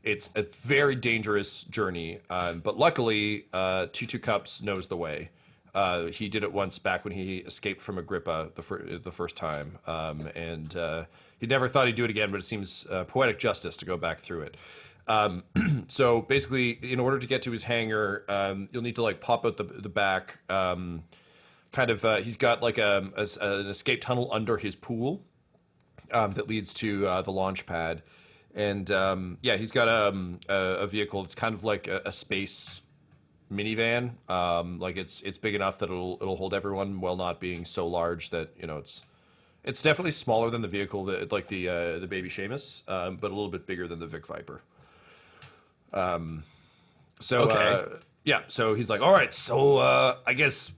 It's a very dangerous journey, but luckily, Two Cups knows the way. He did it once back when he escaped from Agrippa the first time, and he never thought he'd do it again, but it seems poetic justice to go back through it. So basically, in order to get to his hangar, you'll need to like pop out the back. He's got like an escape tunnel under his pool that leads to the launch pad. And he's got a vehicle. It's kind of like a space minivan. Like it's big enough that it'll hold everyone while not being so large that it's definitely smaller than the vehicle that like the Baby Seamus, but a little bit bigger than the Vic Viper. So he's like, all right, so I guess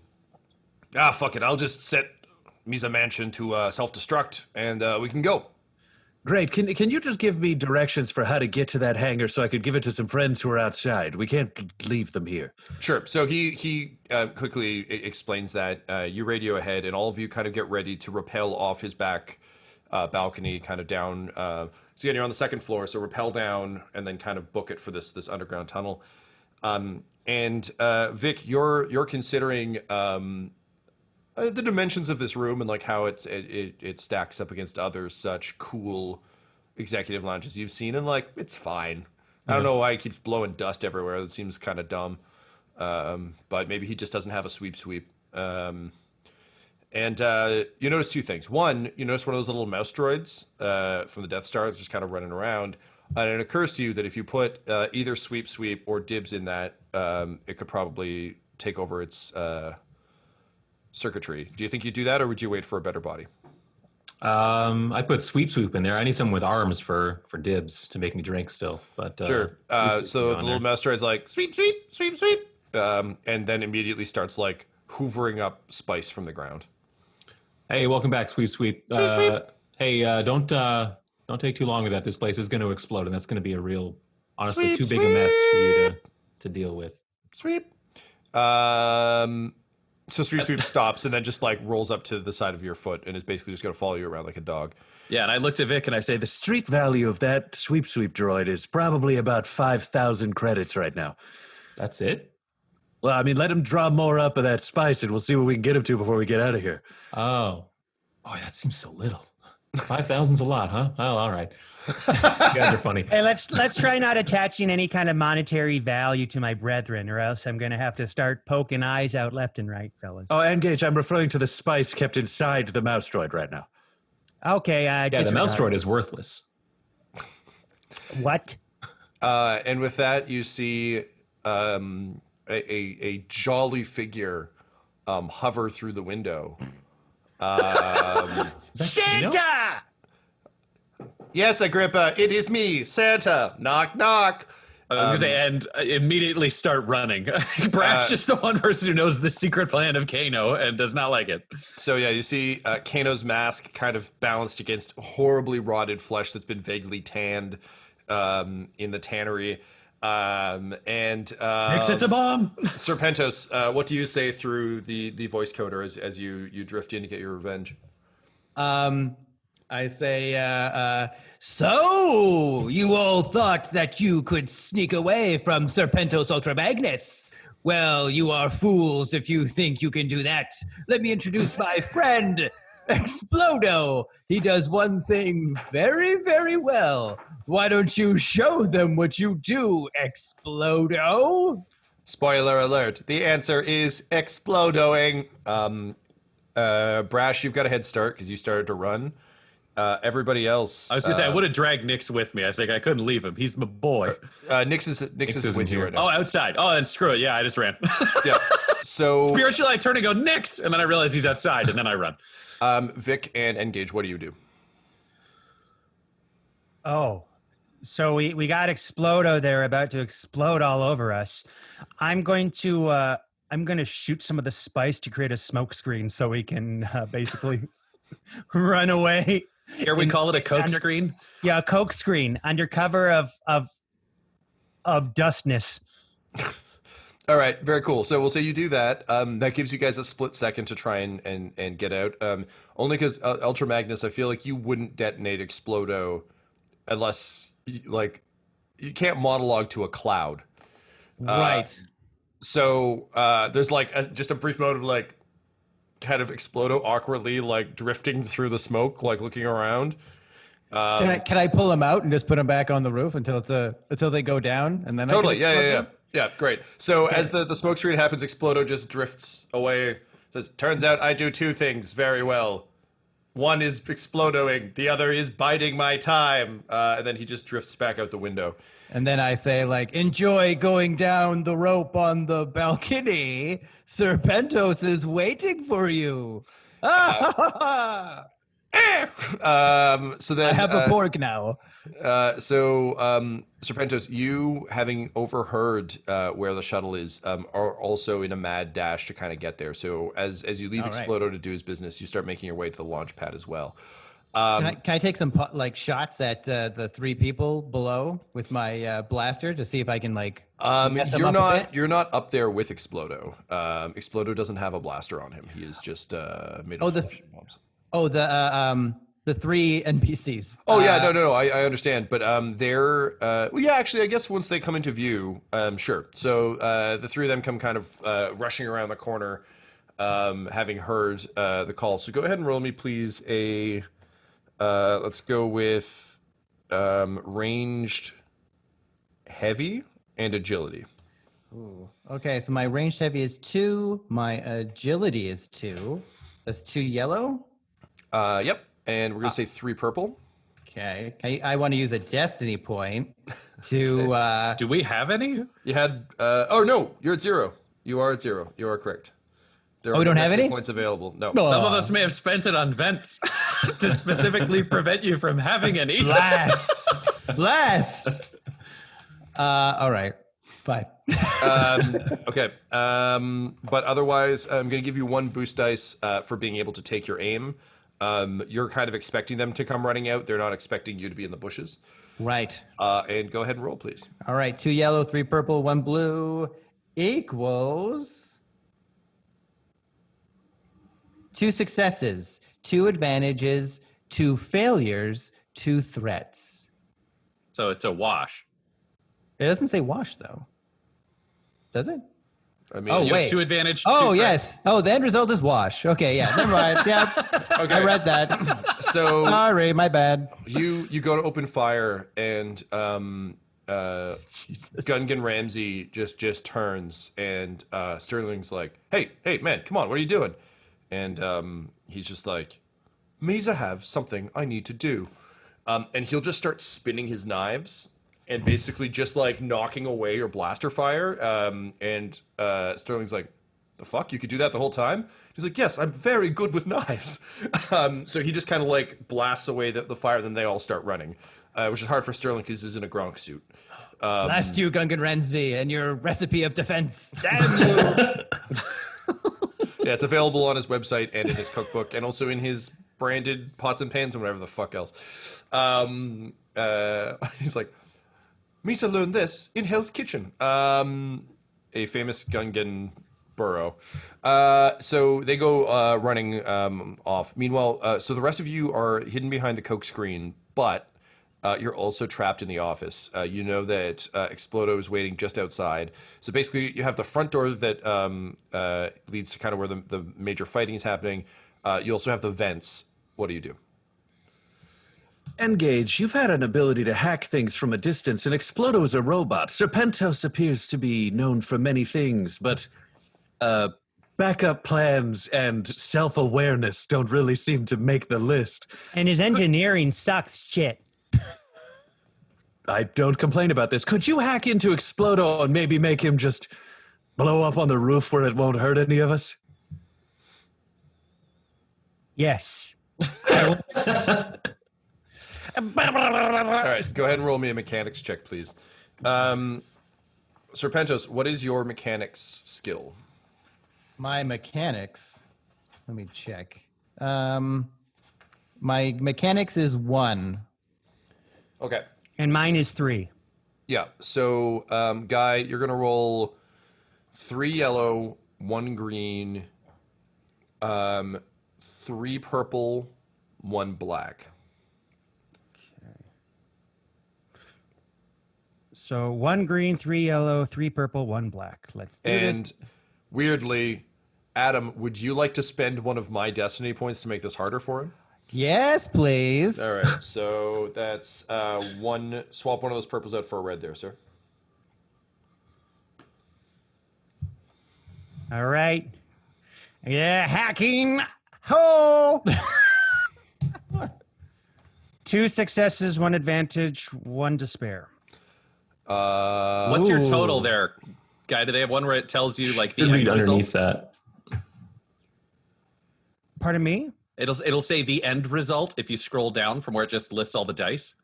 fuck it, I'll just set Misa Mansion to self-destruct and we can go. Great. Can you just give me directions for how to get to that hangar so I could give it to some friends who are outside? We can't leave them here. Sure. So he quickly explains that you radio ahead, and all of you kind of get ready to rappel off his back balcony, kind of down. So again, you're on the second floor, so rappel down and then kind of book it for this underground tunnel. Vic, you're considering the dimensions of this room and like how it stacks up against other such cool executive lounges you've seen, and like it's fine. I don't know why he keeps blowing dust everywhere. That seems kind of dumb. But maybe he just doesn't have a sweep. You notice 2 things. One, you notice one of those little mouse droids from the Death Star that's just kind of running around. And it occurs to you that if you put either sweep or dibs in that, it could probably take over its circuitry. Do you think you'd do that, or would you wait for a better body? I put sweep in there. I need someone with arms for dibs to make me drink still. But sure. So the little mouse droid's like sweep, and then immediately starts like hoovering up spice from the ground. Hey, welcome back, sweep. Hey, don't take too long with that. This place is going to explode, and that's going to be a real, honestly, too big a mess for you to deal with. Sweep. So Sweep stops and then just like rolls up to the side of your foot and is basically just going to follow you around like a dog. Yeah, and I looked at Vic and I say, the street value of that sweep droid is probably about 5,000 credits right now. That's it? Well, I mean, let him draw more up of that spice and we'll see what we can get him to before we get out of here. Oh, that seems so little. 5,000's a lot, huh? Oh, all right. You guys are funny. Hey, let's try not attaching any kind of monetary value to my brethren, or else I'm going to have to start poking eyes out left and right, fellas. Oh, N-Gage, I'm referring to the spice kept inside the mouse droid right now. Okay. The mouse droid is worthless. What? And with that, you see a jolly figure hover through the window. Santa! Yes, Agrippa, it is me, Santa. Knock, knock. I was gonna say, and immediately start running. Brash is the one person who knows the secret plan of Kano and does not like it. So yeah, you see Kano's mask kind of balanced against horribly rotted flesh that's been vaguely tanned in the tannery. Nick sets a bomb. Serpentos, what do you say through the voice coder as you drift in to get your revenge? I say, so you all thought that you could sneak away from Serpentos Ultra Magnus. Well, you are fools if you think you can do that. Let me introduce my friend, Explodo. He does one thing very, very well. Why don't you show them what you do, Explodo? Spoiler alert, the answer is explodoing. Brash, you've got a head start because you started to run. Everybody else. I was gonna say I would have dragged Nix with me. I think I couldn't leave him. He's my boy. Nix is with you right now. Oh, outside. Oh, and screw it. Yeah, I just ran. Yeah. So Spiritually, I turn and go Nix, and then I realize he's outside, and then I run. Vic and N-Gage, what do you do? Oh, so we got Explodo there about to explode all over us. I'm going to shoot some of the spice to create a smoke screen so we can basically run away. Here we call it a coke screen. Yeah, a coke screen under cover of dustness. All right, very cool. So we'll say you do that. That gives you guys a split second to try and get out. Only because Ultra Magnus, I feel like you wouldn't detonate Explodo unless you can't monologue to a cloud. Right. So there's just a brief moment of kind of Explodo awkwardly drifting through the smoke, looking around. Can I pull him out and just put him back on the roof until they go down, and then Totally, yeah, great. So as the smoke screen happens, Explodo just drifts away. Says, "Turns out I do two things very well. One is exploding, the other is biding my time." And then he just drifts back out the window. And then I say, enjoy going down the rope on the balcony. Serpentos is waiting for you. So then I have a pork now. Serpentos, you having overheard where the shuttle is, are also in a mad dash to kind of get there. So as you leave Explodo to do his business, you start making your way to the launch pad as well. Can I take some shots at the three people below with my blaster to see if I can mess them up a bit? You're not up there with Explodo. Explodo doesn't have a blaster on him. He is just made of flesh and bombs. Oh, the three NPCs. Oh yeah, no, I understand, but they're actually, I guess once they come into view, sure. So the three of them come kind of rushing around the corner, having heard the call. So go ahead and roll me, please. Let's go with ranged heavy and agility. Ooh. Okay, so my ranged heavy is 2. My agility is 2. That's 2 yellow. Yep. And we're going to say 3 purple. Okay. I want to use a destiny point to... Do we have any? You had... oh, no. You're at 0. You are at 0. You are correct. There are we don't have any points available. No. Some of us may have spent it on vents to specifically prevent you from having any. Blast! All right. Fine. Okay. But otherwise, I'm going to give you 1 boost dice for being able to take your aim. You're kind of expecting them to come running out. They're not expecting you to be in the bushes. Right. And go ahead and roll, please. All right. 2 yellow, 3 purple, 1 blue equals 2 successes, 2 advantages, 2 failures, 2 threats. So it's a wash. It doesn't say wash though. Does it? I mean, you have 2 advantage. 2 Oh, threats. yes. Oh, the end result is wash. Okay, yeah. Never mind. Yeah. Okay. I read that. So Sorry, my bad. you go to open fire, and Gungan Ramsey just turns, and Sterling's like, hey, man, come on, what are you doing? And he's just like, Mesa have something I need to do. And he'll just start spinning his knives, and basically just like knocking away your blaster fire. And Sterling's like, "The fuck? You could do that the whole time?" He's like, "Yes, I'm very good with knives." So he just kind of like blasts away the fire, then they all start running, which is hard for Sterling because he's in a Gronk suit. Blast you, Gungan Ransby, and your recipe of defense. Damn you! Yeah, it's available on his website and in his cookbook, and also in his branded pots and pans and whatever the fuck else. He's like, "Misa learned this in Hell's Kitchen," a famous Gungan burrow. So they go running off. Meanwhile, so the rest of you are hidden behind the Coke screen, but you're also trapped in the office. You know that Explodo is waiting just outside. So basically, you have the front door that leads to kind of where the major fighting is happening. You also have the vents. What do you do? N-Gage, you've had an ability to hack things from a distance, and Explodo is a robot. Serpentos appears to be known for many things, but backup plans and self-awareness don't really seem to make the list. And his engineering sucks shit. I don't complain about this. Could you hack into Explodo and maybe make him just blow up on the roof where it won't hurt any of us? Yes. All right, go ahead and roll me a mechanics check, please. Serpentos, what is your mechanics skill? My mechanics. Let me check. My mechanics is 1. Okay. And mine is 3. Yeah. So, Guy, you're gonna roll 3 yellow, 1 green, 3 purple, 1 black. So 1 green, 3 yellow, 3 purple, 1 black. Let's do this. And weirdly, Adam, would you like to spend one of my destiny points to make this harder for him? Yes, please. All right. So that's swap one of those purples out for a red there, sir. All right. Yeah, hacking. Ho! 2 successes, 1 advantage, 1 despair. What's your total there, Guy? Do they have one where it tells you like the Should read end underneath result? that. Pardon me? It'll say the end result if you scroll down from where it just lists all the dice.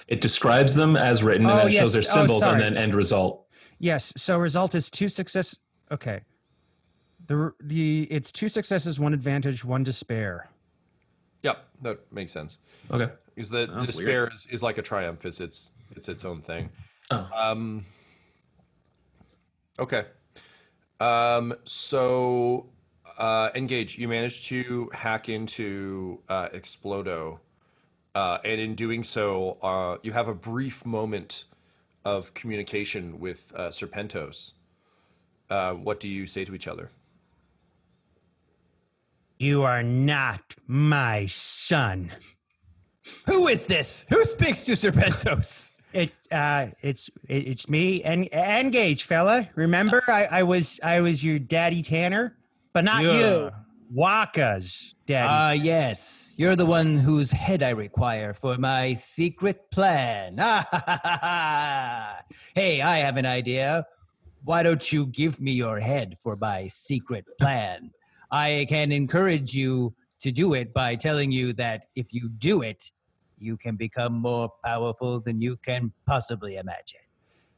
It describes them as written, and Oh, then it yes. shows their Oh, symbols and sorry. then end result. Yes. So result is 2 success. Okay. It's 2 successes, 1 advantage, 1 despair. Yep, that makes sense. Okay. Because the despair is like a triumph. It's its own thing. Oh. Okay. So, N-Gage, you managed to hack into Explodo, and in doing so, you have a brief moment of communication with Serpentos. What do you say to each other? You are not my son. Who is this? Who speaks to Serpentos? It's me, N-Gage, fella. Remember, I was your daddy Tanner, but not you. Wakka's daddy. Yes. You're the one whose head I require for my secret plan. Hey, I have an idea. Why don't you give me your head for my secret plan? I can encourage you to do it by telling you that if you do it, you can become more powerful than you can possibly imagine.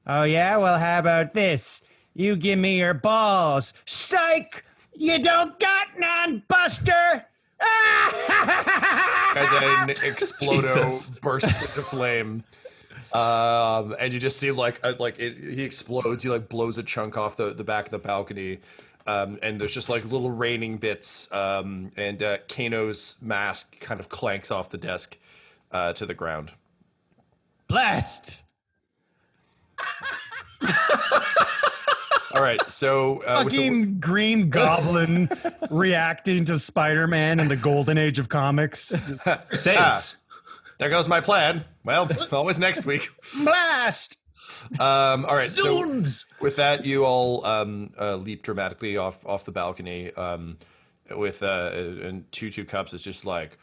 Oh, yeah? Well, how about this? You give me your balls. Psych! You don't got none, Buster! And then Explodo Jesus. bursts into flame. And you just see he explodes. He like blows a chunk off the back of the balcony. And there's just like little raining bits. And Kano's mask kind of clanks off the desk to the ground. Blast! All right, so Fucking Green Goblin reacting to Spider-Man in the golden age of comics. Says. there goes my plan. Well, always next week. Blast! All right, Zoons! so with that, you all leap dramatically off the balcony. With and Two Cups is just like,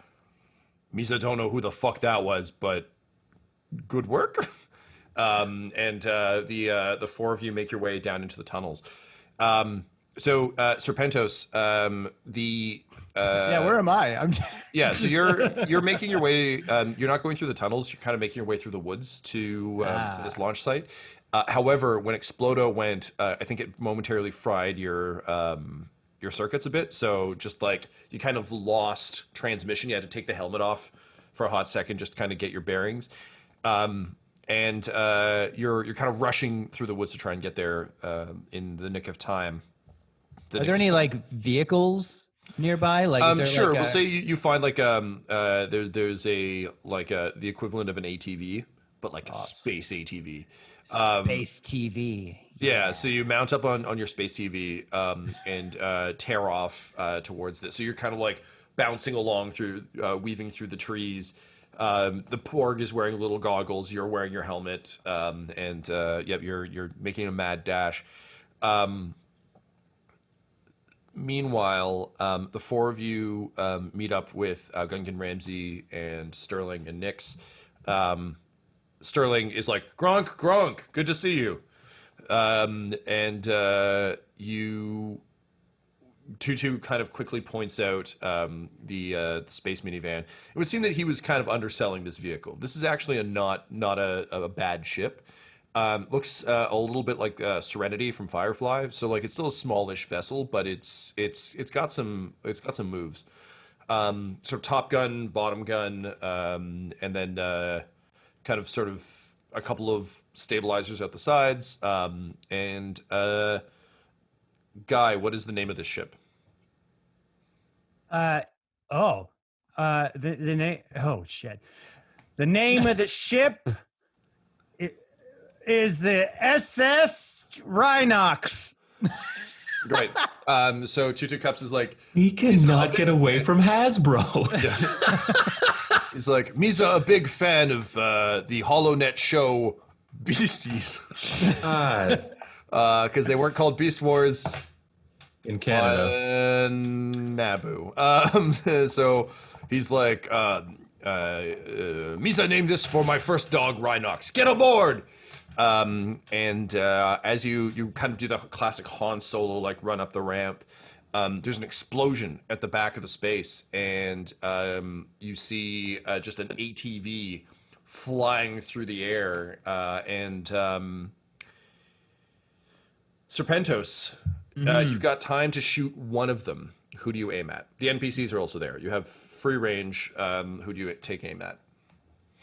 Misa don't know who the fuck that was, but good work. The four of you make your way down into the tunnels. Serpentos, Yeah, where am I? I'm yeah, so you're making your way. You're not going through the tunnels. You're kind of making your way through the woods to this launch site. However, when Explodo went, I think it momentarily fried your circuits a bit. So just like you kind of lost transmission. You had to take the helmet off for a hot second just to kind of get your bearings. You're kind of rushing through the woods to try and get there in the nick of time. Are there any like vehicles nearby? Like, is there, sure. like, We'll say you find like there's a the equivalent of an ATV, but like a space ATV. Space TV. Yeah. So you mount up on your space TV and tear off towards this. So you're kind of like bouncing along through, weaving through the trees. The Porg is wearing little goggles. You're wearing your helmet, you're making a mad dash. Meanwhile, the four of you meet up with Gungan Ramsey and Sterling and Nix. Sterling is like, Gronk, good to see you. Tutu kind of quickly points out the space minivan. It would seem that he was kind of underselling this vehicle. This is actually not a bad ship. Looks a little bit like Serenity from Firefly. So like it's still a smallish vessel, but it's got some moves. Sort of top gun, bottom gun, and then kind of sort of a couple of stabilizers at the sides. Guy, what is the name of this ship? The name. Oh shit! The name of the ship is the SS Rhinox. Great. So Tutu Cups is like, He cannot get away from Hasbro. he's like, Misa, a big fan of the HoloNet show Beasties. God. Because they weren't called Beast Wars In Canada. Naboo. So he's like, Misa named this for my first dog, Rhinox. Get aboard! As you kind of do the classic Han Solo, like run up the ramp, there's an explosion at the back of the space, and you see just an ATV flying through the air, Serpentos, you've got time to shoot one of them. Who do you aim at? The NPCs are also there. You have free range. Who do you take aim at?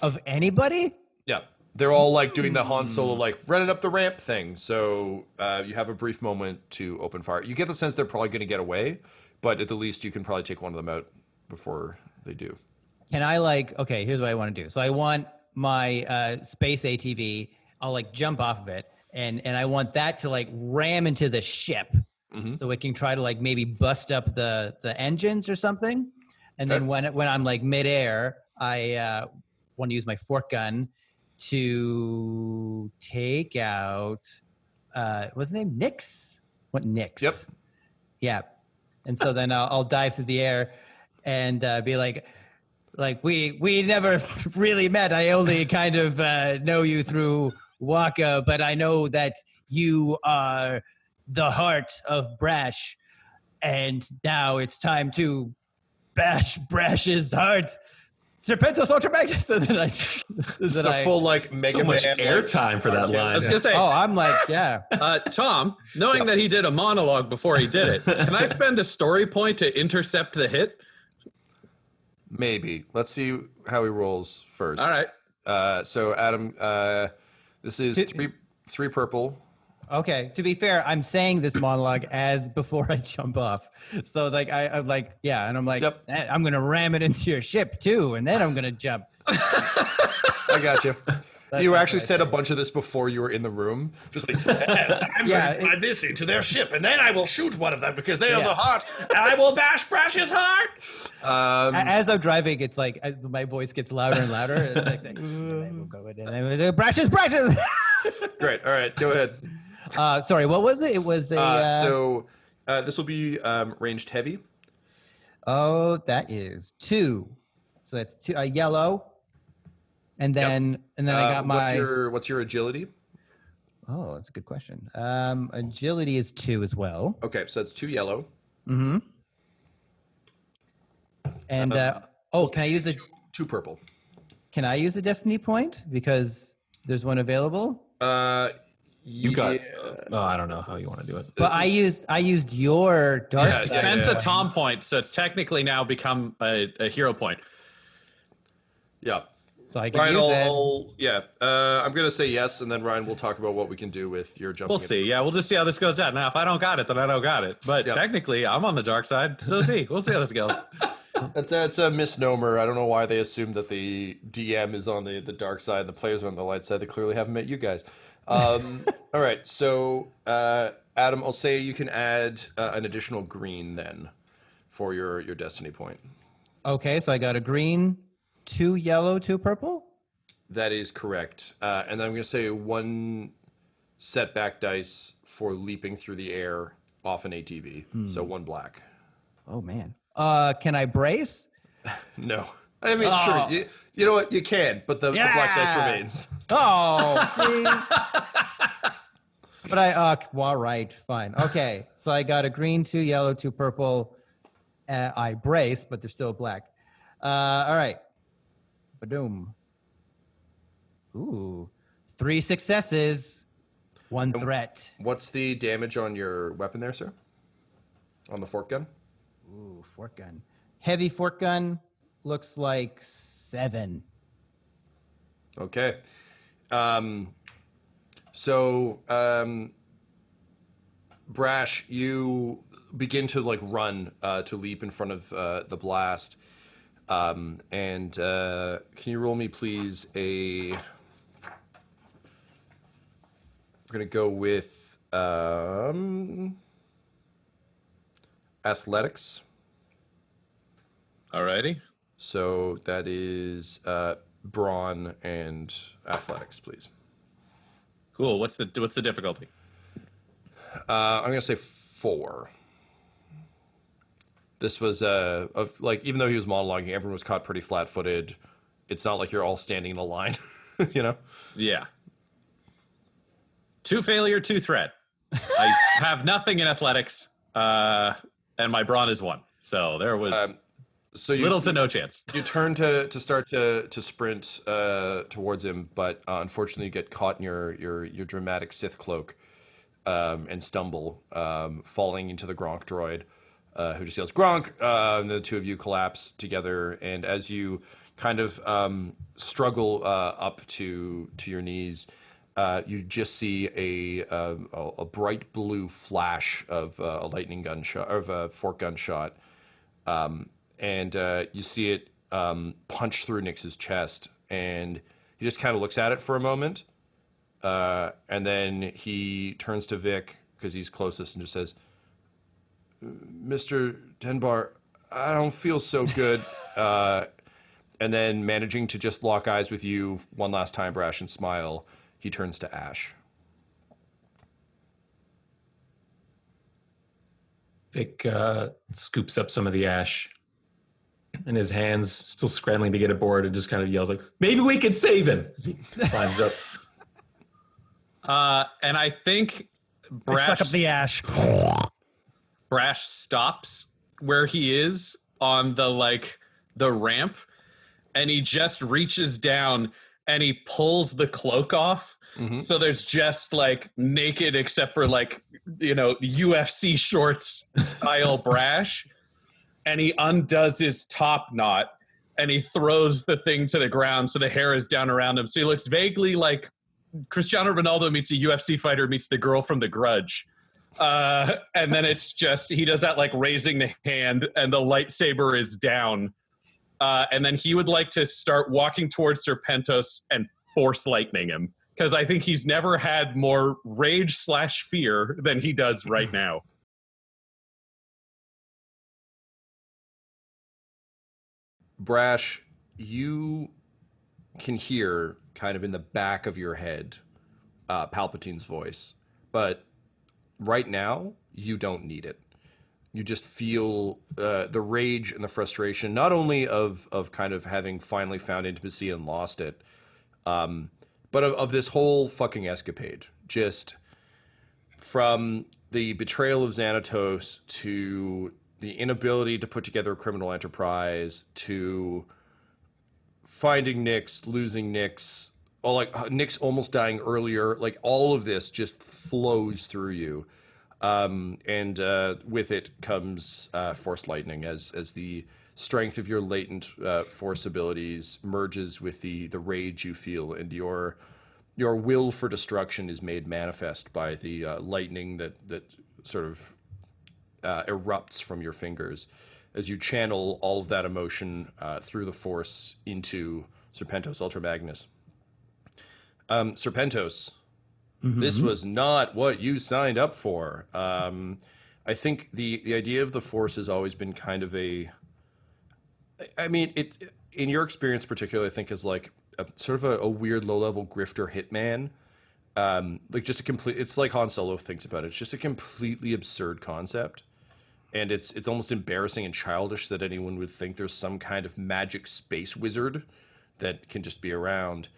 Of anybody? Yeah. They're all like doing the Han Solo, like running up the ramp thing. So you have a brief moment to open fire. You get the sense they're probably going to get away, but at the least you can probably take one of them out before they do. Can I okay, here's what I want to do. So I want my space ATV, I'll like jump off of it, and I want that to like ram into the ship so it can try to like maybe bust up the engines or something. And then when I'm like midair, I want to use my fork gun to take out what's his name? Nix? What Nix? Yep. Yeah. And so then I'll dive through the air and be like we never really met. I only kind of know you through Wakka, but I know that you are the heart of Brash, and now it's time to bash Brash's heart. Serpentos Ultra Magnus. And then It's a full like Mega So much Man airtime for that line. I was gonna say, I'm like, yeah. Tom, knowing that he did a monologue before he did it, can I spend a story point to intercept the hit? Maybe. Let's see how he rolls first. All right. So Adam, this is three purple. Okay. To be fair, I'm saying this monologue as before I jump off. So like I'm like, yeah, and I'm like, Yep. I'm gonna ram it into your ship too, and then I'm gonna jump. I got you. You actually said a bunch of this before you were in the room. Just like, I'm going to drive this into their ship, and then I will shoot one of them because they are the heart, and I will bash Brash's heart. As I'm driving, it's like my voice gets louder and louder. It's like, we'll go in and Brash's. Great. All right. Go ahead. Sorry, what was it? It was a. This will be ranged heavy. Oh, that is 2. So that's 2. Yellow. And then I got my. What's your agility? Oh, that's a good question. Agility is 2 as well. Okay, so that's 2 yellow. Mm-hmm. And can I use a 2 purple? Can I use a destiny point because there's one available? You got. I don't know how you want to do it. But I used your dark side. Spent a Tom point, so it's technically now become a hero point. Yeah. So I can Ryan, use it. I'm gonna say yes, and then Ryan will talk about what we can do with your jumping. We'll see. Yeah, we'll just see how this goes out. Now, if I don't got it, then I don't got it. But technically, I'm on the dark side. So we'll see how this goes. That's a misnomer. I don't know why they assume that the DM is on the dark side, the players are on the light side. They clearly haven't met you guys. All right, so Adam, I'll say you can add an additional green then for your destiny point. Okay, so I got a green, 2 yellow, 2 purple. That is correct. And then I'm going to say 1 setback dice for leaping through the air off an ATV. So 1 black. Oh man. Can I brace? No. I mean, sure. You know what? You can, but the black dice remains. Oh, please. But right, fine. Okay, so I got a green, 2 yellow, 2 purple. I brace, but they're still black. All right. Badoom. Ooh, 3 successes, 1 threat. What's the damage on your weapon there, sir? On the fork gun? Ooh, fork gun. Heavy fork gun looks like 7. Okay. Brash, you begin to run to leap in front of the blast. And can you roll me, please, we're going to go with athletics. Alrighty. So that is brawn and athletics, please. Cool. What's the difficulty? I'm going to say 4. This was even though he was monologuing, everyone was caught pretty flat-footed. It's not like you're all standing in a line, you know? Yeah. 2 failure, 2 threat. I have nothing in athletics, and my brawn is 1. So there was little to no chance. You turn to start to sprint towards him, but unfortunately you get caught in your dramatic Sith cloak and stumble, falling into the Gronk droid. Who just yells, "Gronk!" And the 2 of you collapse together. And as you kind of struggle up to your knees, you just see a bright blue flash of a lightning gun shot, of a fork gun shot, and you see it punch through Nix's chest. And he just kind of looks at it for a moment, and then he turns to Vic because he's closest and just says, "Mr. Denbar, I don't feel so good." And then managing to just lock eyes with you one last time, Brash, and smile, he turns to ash. Vic scoops up some of the ash in his hands, still scrambling to get aboard, and just kind of yells "Maybe we can save him!" as he climbs up. And I think Brash suck up the ash. Brash stops where he is on the ramp, and he just reaches down and he pulls the cloak off. Mm-hmm. So there's just naked, except for UFC shorts style Brash, and he undoes his top knot and he throws the thing to the ground so the hair is down around him. So he looks vaguely like Cristiano Ronaldo meets a UFC fighter meets the girl from The Grudge. And then it's just, he does that raising the hand and the lightsaber is down. And then he would like to start walking towards Serpentos and force lightning him. Because I think he's never had more rage/fear than he does right now. Brash, you can hear kind of in the back of your head Palpatine's voice. But right now, you don't need it. You just feel the rage and the frustration, not only of kind of having finally found intimacy and lost it, But of this whole fucking escapade, just from the betrayal of Xanatos to the inability to put together a criminal enterprise to finding Nyx, losing Nyx, or like Nyx almost dying earlier, like all of this just flows through you. And with it comes Force Lightning as the strength of your latent Force abilities merges with the rage you feel, and your will for destruction is made manifest by the lightning that sort of erupts from your fingers as you channel all of that emotion through the Force into Serpentos Ultra Magnus. Serpentos, this was not what you signed up for. I think the idea of the Force has always been kind of I mean, it in your experience particularly, I think is like sort of a weird low-level grifter hitman. Like just a complete, it's like Han Solo thinks about it. It's just a completely absurd concept. And it's almost embarrassing and childish that anyone would think there's some kind of magic space wizard that can just be around.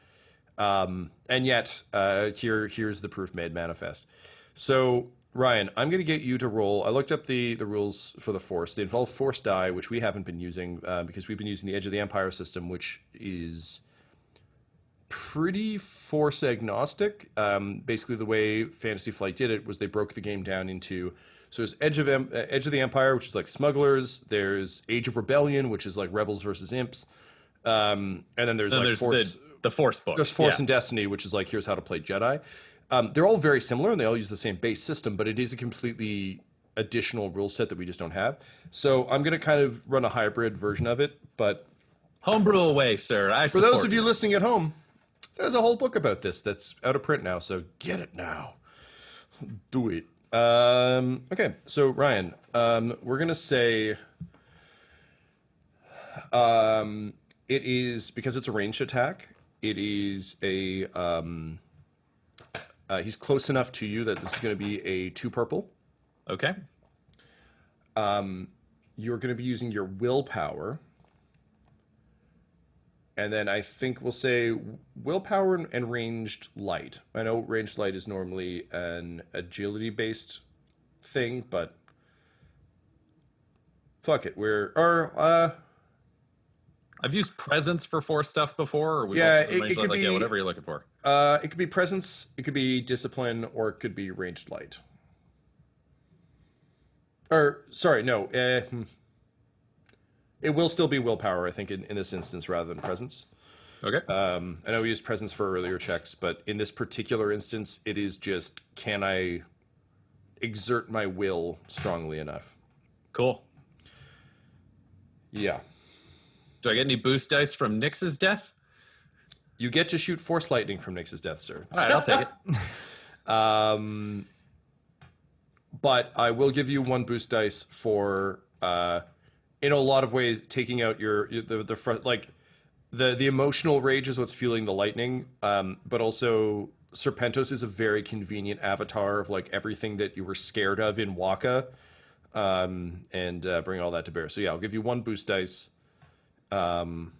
And yet, here's the proof made manifest. So, Ryan, I'm going to get you to roll. I looked up the rules for the Force. They involve Force die, which we haven't been using because we've been using the Edge of the Empire system, which is pretty Force agnostic. Basically, the way Fantasy Flight did it was they broke the game down into... So there's Edge of the Empire, which is like smugglers. There's Age of Rebellion, which is like rebels versus imps. And then there's Force... The Force book. There's Force and Destiny, which is like, here's how to play Jedi. They're all very similar, and they all use the same base system, but it is a completely additional rule set that we just don't have. So I'm going to kind of run a hybrid version of it, but... Homebrew away, sir. For those of you listening at home, there's a whole book about this that's out of print now, so get it now. Do it. Okay, so Ryan, we're going to say... it is, because it's a ranged attack, it is a... he's close enough to you that this is going to be a 2 purple. Okay. You're going to be using your willpower. And then I think we'll say willpower and ranged light. I know ranged light is normally an agility-based thing, but fuck it. I've used presence for Force stuff before. Or it could be whatever you're looking for. It could be presence, it could be discipline, or it could be ranged light. Or, sorry, no. It will still be willpower, I think, in this instance, rather than presence. Okay. I know we used presence for earlier checks, but in this particular instance, it is just, can I exert my will strongly enough? Cool. Yeah. Do I get any boost dice from Nyx's death? You get to shoot Force Lightning from Nyx's death, sir. All right, I'll take it. But I will give you 1 boost dice for, in a lot of ways, taking out the emotional rage is what's fueling the lightning. But also Serpentos is a very convenient avatar of like everything that you were scared of in Wakka, and bring all that to bear. So yeah, I'll give you 1 boost dice. I'm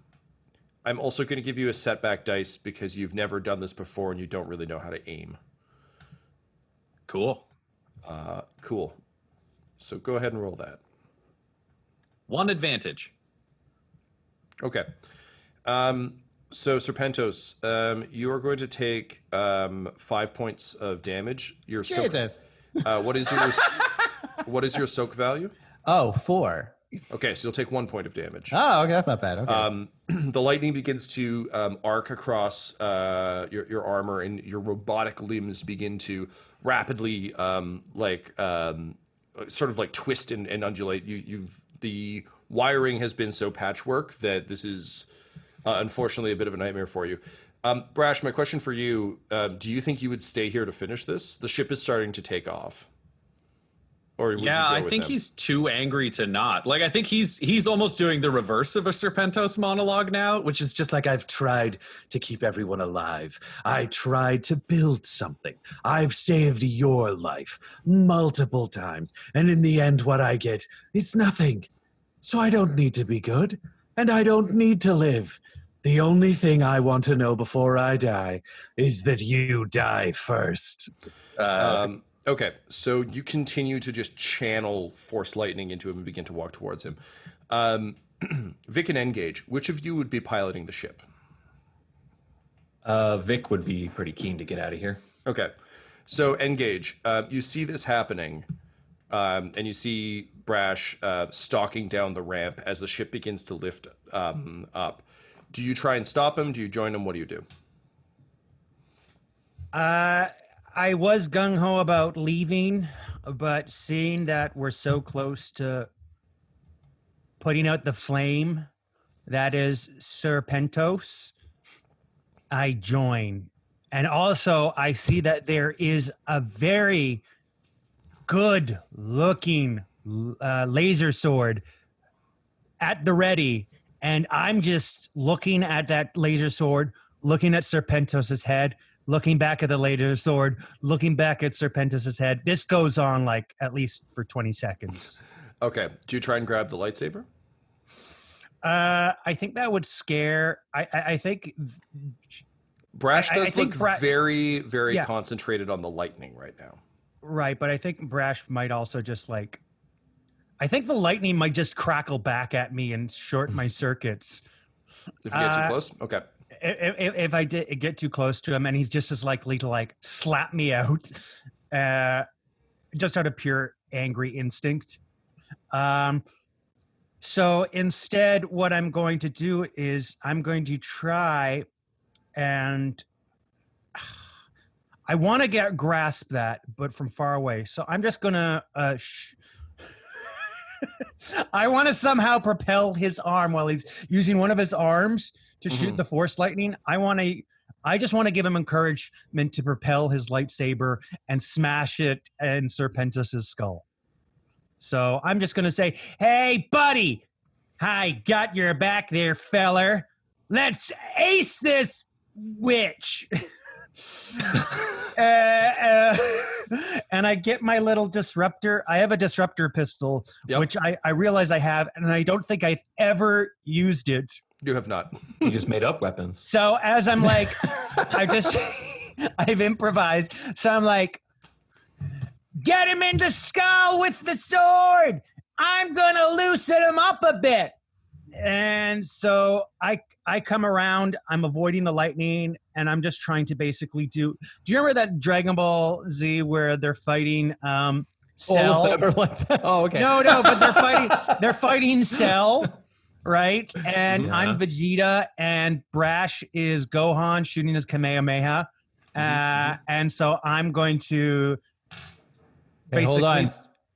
also going to give you a setback dice because you've never done this before and you don't really know how to aim. Cool. Cool. So go ahead and roll that. 1 advantage. Okay. So Serpentos, you are going to take 5 points of damage. Your Jesus. What is your soak value? Oh, 4. Okay, so you'll take 1 point of damage. Oh, okay, that's not bad. Okay. The lightning begins to arc across your armor, and your robotic limbs begin to rapidly, sort of like twist and undulate. The wiring has been so patchwork that this is unfortunately a bit of a nightmare for you. Brash, my question for you: do you think you would stay here to finish this? The ship is starting to take off. Or would you go I with think them? he's too angry to not. Like, I think he's almost doing the reverse of a Serpentos monologue now, which is just like, I've tried to keep everyone alive. I tried to build something. I've saved your life multiple times. And in the end, what I get is nothing. So I don't need to be good. And I don't need to live. The only thing I want to know before I die is that you die first. Okay, so you continue to just channel force lightning into him and begin to walk towards him. Vic and N-Gage, which of you would be piloting the ship? Vic would be pretty keen to get out of here. Okay, so N-Gage, you see this happening, and you see Brash stalking down the ramp as the ship begins to lift up. Do you try and stop him? Do you join him? What do you do? I was gung-ho about leaving, but seeing that we're so close to putting out the flame that is Serpentos, I join. And also, I see that there is a very good-looking laser sword at the ready, and I'm just looking at that laser sword, looking at Serpentos' head, looking back at the laser sword, looking back at Serpentos' head. This goes on like at least for 20 seconds. Okay, do you try and grab the lightsaber? I think that would scare. I think Brash does look think very, very Yeah. concentrated on the lightning right now. right, but I think Brash might also just like. I think the lightning might just crackle back at me and short my circuits. If you get too close? Okay. If I did get too close to him, and he's just as likely to like slap me out, just out of pure angry instinct. So instead, what I'm going to do is I'm going to try and I want to grasp that, but from far away. So I'm just gonna I want to somehow propel his arm while he's using one of his arms to shoot the force lightning. I just want to give him encouragement to propel his lightsaber and smash it in Serpentos' skull. So I'm just going to say, hey, buddy, I got your back there, feller. Let's ace this witch. And I get my little disruptor. I have a disruptor pistol, which I realize I have, and I don't think I've ever used it. You have not. You just made up weapons. So as I'm like, I've improvised. So I'm like, get him in the skull with the sword. I'm gonna loosen him up a bit. And so I come around, I'm avoiding the lightning, and I'm just trying to basically do you remember that Dragon Ball Z where they're fighting Cell? All of them are like that. Oh, okay. No, but they're fighting Cell, right? And I'm Vegeta, and Brash is Gohan shooting his Kamehameha. And so I'm going to Hey, hold on.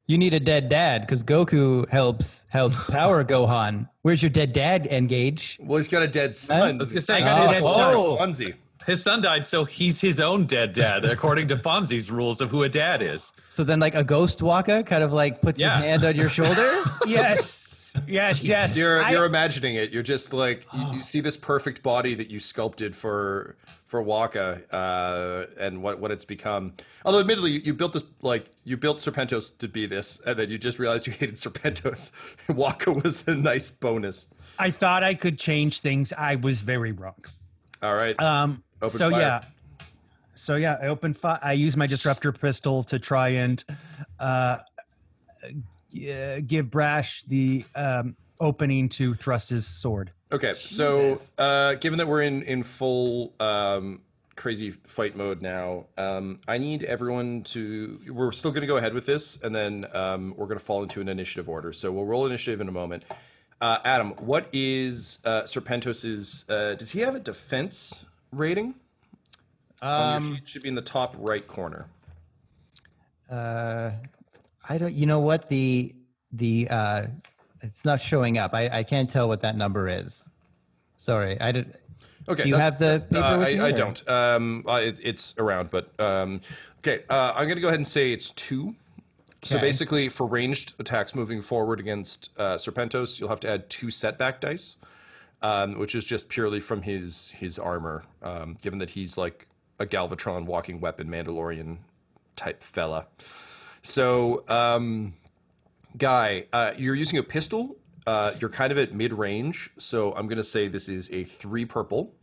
You need a dead dad because Goku helps power Gohan. Where's your dead dad, N-Gage? Well, he's got a dead son. I was gonna say, I got a dead son. Fonzie. His son died, so he's his own dead dad, according to Fonzie's rules of who a dad is. So then, like a ghost Wakka kind of like puts his hand on your shoulder. Yes. You're imagining it. You're just like you see this perfect body that you sculpted for Wakka, and what it's become. Although admittedly, you built Serpentos to be this, and then you just realized you hated Serpentos. Wakka was a nice bonus. I thought I could change things. I was very wrong. All right. Open fire. I open fire. I use my disruptor pistol to try and give Brash the opening to thrust his sword. Okay, so given that we're in full crazy fight mode now, I need everyone to. We're still going to go ahead with this, and then we're going to fall into an initiative order. So we'll roll initiative in a moment. Adam, what is Serpentos's? Does he have a defense rating? On your sheet, should be in the top right corner. I don't. You know what the it's not showing up. I can't tell what that number is. Sorry, I did. Okay, Do you have the paper with you, I or? don't. It's around, but okay. I'm going to go ahead and say it's 2. So Okay. basically, for ranged attacks moving forward against Serpentos, you'll have to add 2 setback dice, which is just purely from his armor, given that he's like a Galvatron walking weapon Mandalorian type fella. So, Guy, you're using a pistol. You're kind of at mid-range, so I'm going to say this is a 3 purple.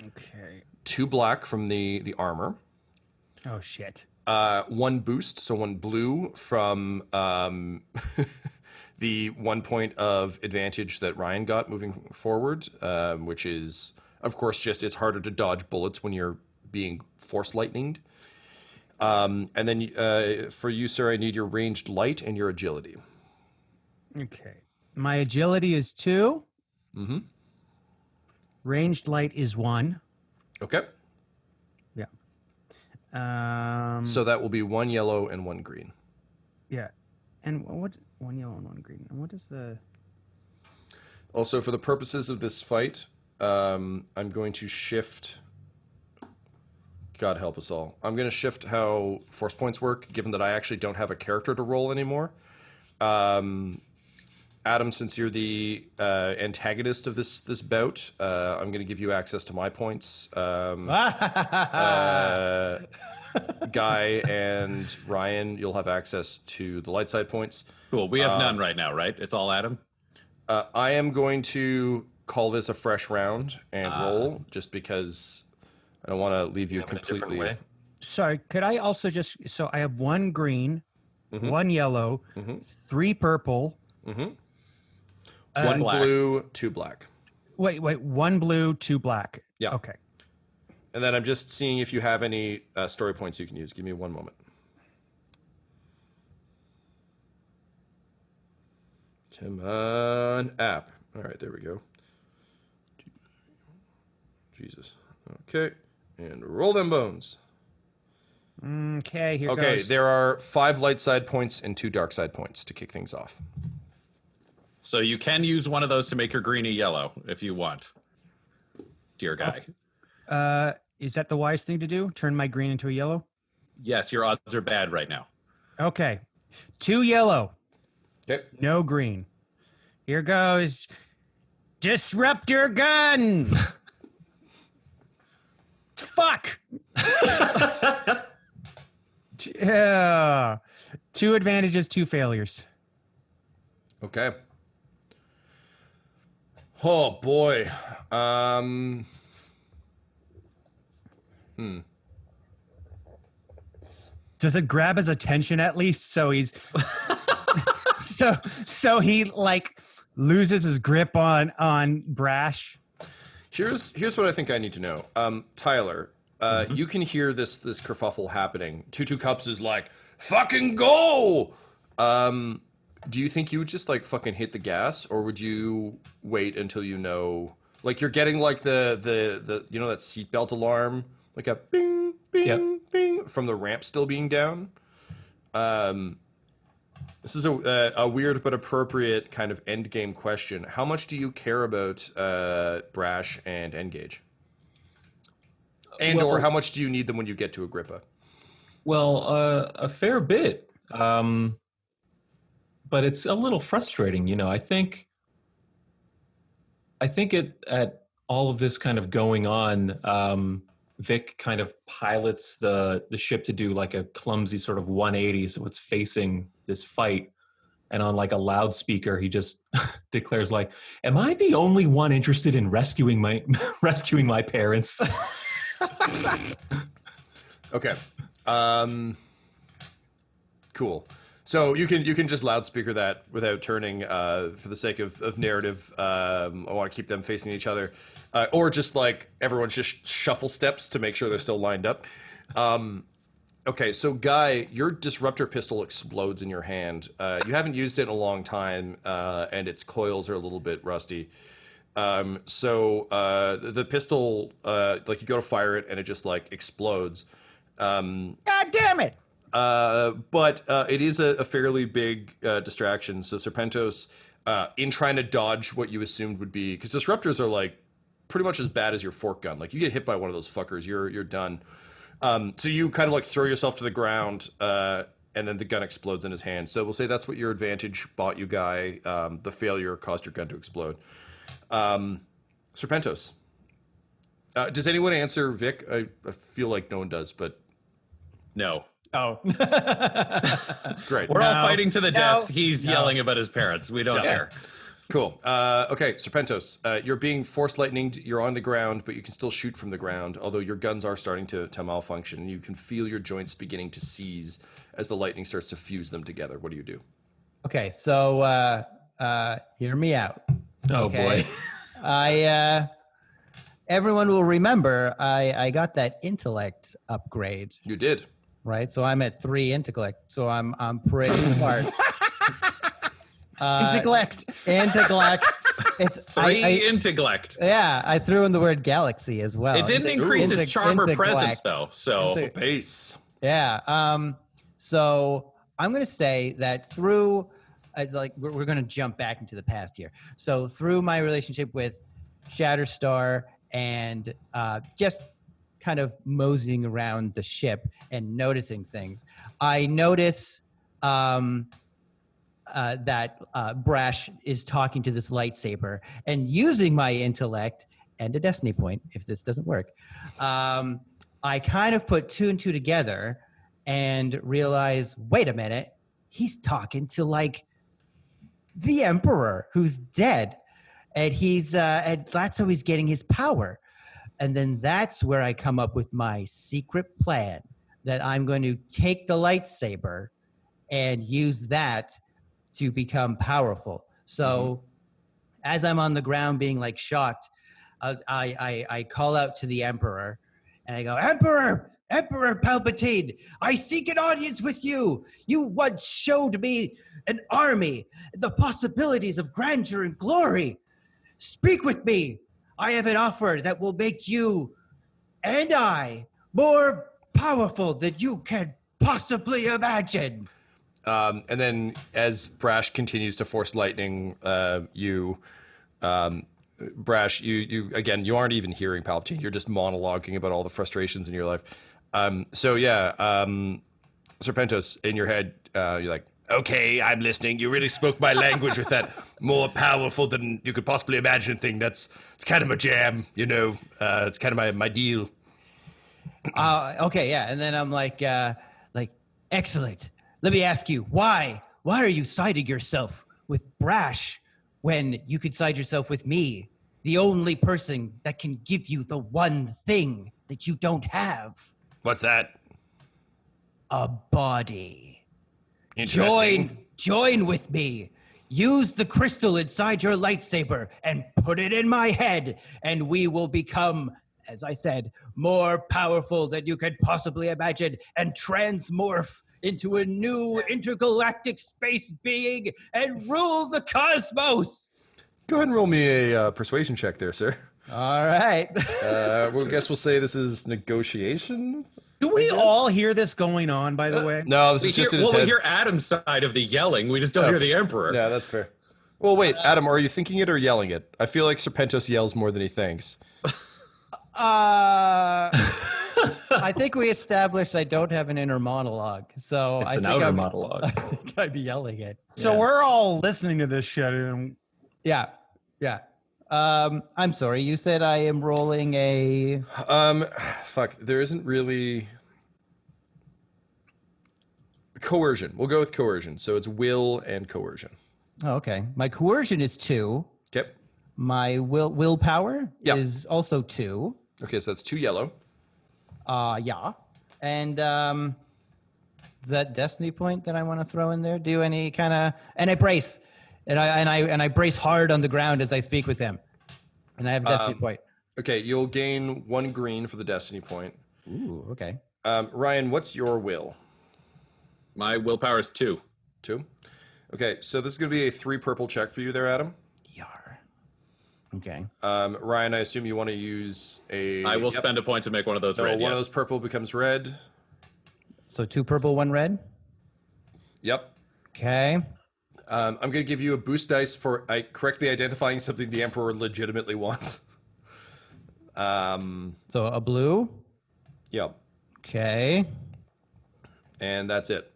Okay. 2 black from the armor. Oh, shit. 1 boost, so 1 blue from the 1 point of advantage that Ryan got moving forward, which is, of course, just it's harder to dodge bullets when you're being force lightninged. And then for you, sir, I need your ranged light and your agility. Okay. My agility is 2. Mm-hmm. Ranged light is 1. Okay. Yeah. So that will be 1 yellow and 1 green. Yeah. And what? 1 yellow and 1 green. And what is the? Also, for the purposes of this fight, I'm going to shift. God help us all. I'm going to shift how force points work, given that I actually don't have a character to roll anymore. Adam, since you're the antagonist of this bout, I'm going to give you access to my points. Guy and Ryan, you'll have access to the light side points. Cool. We have none right now, right? It's all Adam? I am going to call this a fresh round and roll, just because I don't want to leave you completely. Way. Sorry, could I also just? So I have 1 green, 1 yellow, 3 purple. 1 black. blue, 2 black. Wait, 1 blue, 2 black. Yeah. Okay. And then I'm just seeing if you have any story points you can use. Give me 1 moment. Come on, app. All right, there we go. Jesus. Okay. And roll them bones. Okay, here goes. Okay, there are 5 light side points and 2 dark side points to kick things off. So you can use one of those to make your green a yellow if you want. Dear guy. Is that the wise thing to do? Turn my green into a yellow? Yes, your odds are bad right now. Okay. 2 yellow. Okay. No green. Here goes. Disruptor gun. Fuck. Yeah. 2 advantages, 2 failures. Okay. Oh boy. Does it grab his attention at least so he's so he like loses his grip on Brash? Here's what I think I need to know. Tyler, you can hear this kerfuffle happening. Two Cups is like, fucking go! Do you think you would just like fucking hit the gas, or would you wait until you know, like you're getting like the you know that seatbelt alarm, like a bing bing bing from the ramp still being down? This is a weird but appropriate kind of end game question. How much do you care about Brash and N-Gage? And or how much do you need them when you get to Agrippa? Well, a fair bit. But it's a little frustrating, you know. I think at all of this kind of going on, Vic kind of pilots the ship to do like a clumsy sort of 180, so it's facing this fight. And on like a loudspeaker, he just declares like, "Am I the only one interested in rescuing my parents?" Okay. Cool. So you can just loudspeaker that without turning, for the sake of narrative. I want to keep them facing each other, or just like everyone just shuffle steps to make sure they're still lined up. Okay, so Guy, your disruptor pistol explodes in your hand. You haven't used it in a long time, and its coils are a little bit rusty. So the pistol, like you go to fire it, and it just like explodes. God damn it! But it is a fairly big distraction. So Serpentos, in trying to dodge what you assumed would be, because disruptors are like pretty much as bad as your fork gun. Like you get hit by one of those fuckers, you're done. So you kind of like throw yourself to the ground, and then the gun explodes in his hand. So we'll say that's what your advantage bought you, Guy. The failure caused your gun to explode. Serpentos. Does anyone answer Vic? I feel like no one does, but No. Oh. great. We're all fighting to the death. He's yelling about his parents. We don't care. Cool. Okay, Serpentos, you're being force lightninged. You're on the ground, but you can still shoot from the ground, although your guns are starting to malfunction. You can feel your joints beginning to seize as the lightning starts to fuse them together. What do you do? Okay, so hear me out. Oh boy. Everyone will remember I got that intellect upgrade, You did. right? So I'm at 3 intellect. So I'm pretty smart. Intellect. Intellect. It's Intellect. Yeah, I threw in the word galaxy as well. It didn't increase his charm or presence, though. So Space. Yeah. So I'm going to say that through, we're going to jump back into the past here. So through my relationship with Shatterstar and just kind of moseying around the ship and noticing things, I notice that Brash is talking to this lightsaber, and using my intellect and a destiny point, if this doesn't work, I kind of put 2 and 2 together and realize, wait a minute, he's talking to like the Emperor who's dead, and and that's how he's getting his power. And then that's where I come up with my secret plan that I'm going to take the lightsaber and use that to become powerful. So as I'm on the ground being like shocked, I call out to the Emperor and I go, Emperor Palpatine, I seek an audience with you. You once showed me an army, the possibilities of grandeur and glory. Speak with me. I have an offer that will make you and I more powerful than you can possibly imagine. And then as Brash continues to force lightning Brash, you aren't even hearing Palpatine. You're just monologuing about all the frustrations in your life. Serpentos, in your head, you're like, okay, I'm listening. You really spoke my language with that more powerful than you could possibly imagine thing. It's kind of my jam, it's kind of my deal. Okay, yeah. And then I'm like, excellent. Let me ask you, why are you siding yourself with Brash when you could side yourself with me, the only person that can give you the one thing that you don't have? What's that? A body. Interesting. Join with me. Use the crystal inside your lightsaber and put it in my head, and we will become, as I said, more powerful than you could possibly imagine, and transmorph into a new intergalactic space being and rule the cosmos. Go ahead and roll me a persuasion check there, sir. All right. We'll say this is negotiation. Do we all hear this going on, by the way? No, this is just in his head. We hear Adam's side of the yelling. We just don't hear the Emperor. Yeah, that's fair. Well, wait, Adam, are you thinking it or yelling it? I feel like Serpentos yells more than he thinks. I think we established I don't have an inner monologue, so It's I an think outer I'm, monologue. I think I'd be yelling it. So we're all listening to this shit. And Yeah. I'm sorry. You said I am rolling a. There isn't really coercion. We'll go with coercion. So it's will and coercion. Oh, okay. My coercion is 2. Okay. My willpower Yeah. is also 2. Okay, so that's 2 yellow. Yeah. And is that destiny point that I want to throw in there? Do any kind of, and I brace, and I brace hard on the ground as I speak with him, and I have a destiny point. Okay, you'll gain 1 green for the destiny point. Ooh, okay. Ryan, what's your will? My willpower is 2. 2. Okay, so this is going to be a 3 purple check for you there, Adam. Yar. Okay. Ryan, I assume you want to use a... I will spend a point to make one of those so red. one of Yes. those purple becomes red. So 2 purple, 1 red. Yep. Okay. I'm going to give you a boost dice for correctly identifying something the Emperor legitimately wants. So a blue. Yep. Okay. And that's it.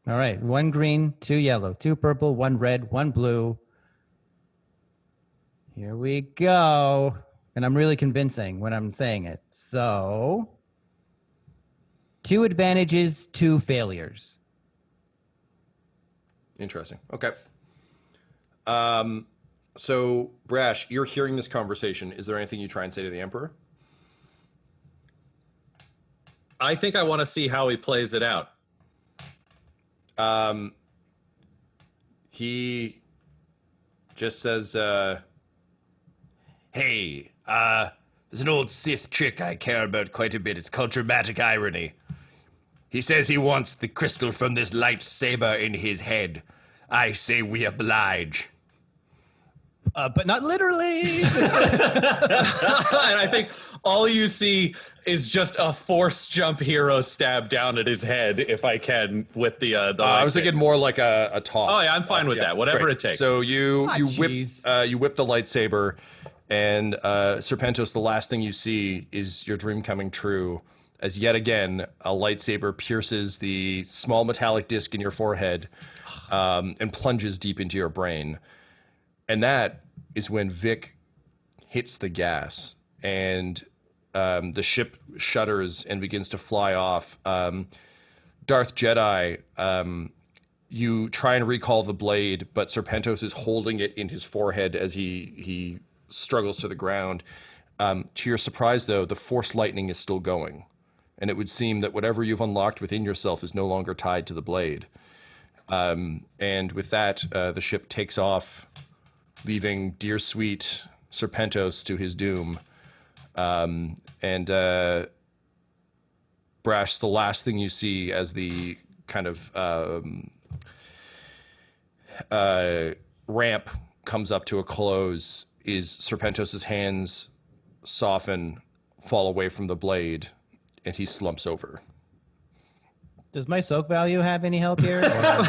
All right. 1 green, 2 yellow, 2 purple, 1 red, 1 blue. Here we go. And I'm really convincing when I'm saying it. So 2 advantages, 2 failures. Interesting. Okay. So, Brash, you're hearing this conversation. Is there anything you try and say to the Emperor? I think I want to see how he plays it out. He just says, hey, there's an old Sith trick I care about quite a bit. It's called dramatic irony. He says he wants the crystal from this lightsaber in his head. I say we oblige. But not literally. And I think all you see is just a Force jump hero stab down at his head, if I can, with the I was thinking more like a toss. Oh yeah, I'm fine with that. Whatever great. it takes. So you whip jeez. you whip the lightsaber, and Serpentos, the last thing you see is your dream coming true, as yet again a lightsaber pierces the small metallic disc in your forehead, and plunges deep into your brain. And that is when Vic hits the gas and the ship shudders and begins to fly off. Darth Jedi, you try and recall the blade, but Serpentos is holding it in his forehead as he struggles to the ground. To your surprise, though, the Force lightning is still going. And it would seem that whatever you've unlocked within yourself is no longer tied to the blade. And with that, the ship takes off, leaving dear sweet Serpentos to his doom. And Brash, the last thing you see as the kind of ramp comes up to a close is Serpentos' hands soften, fall away from the blade, and he slumps over. Does my soak value have any help here? Or-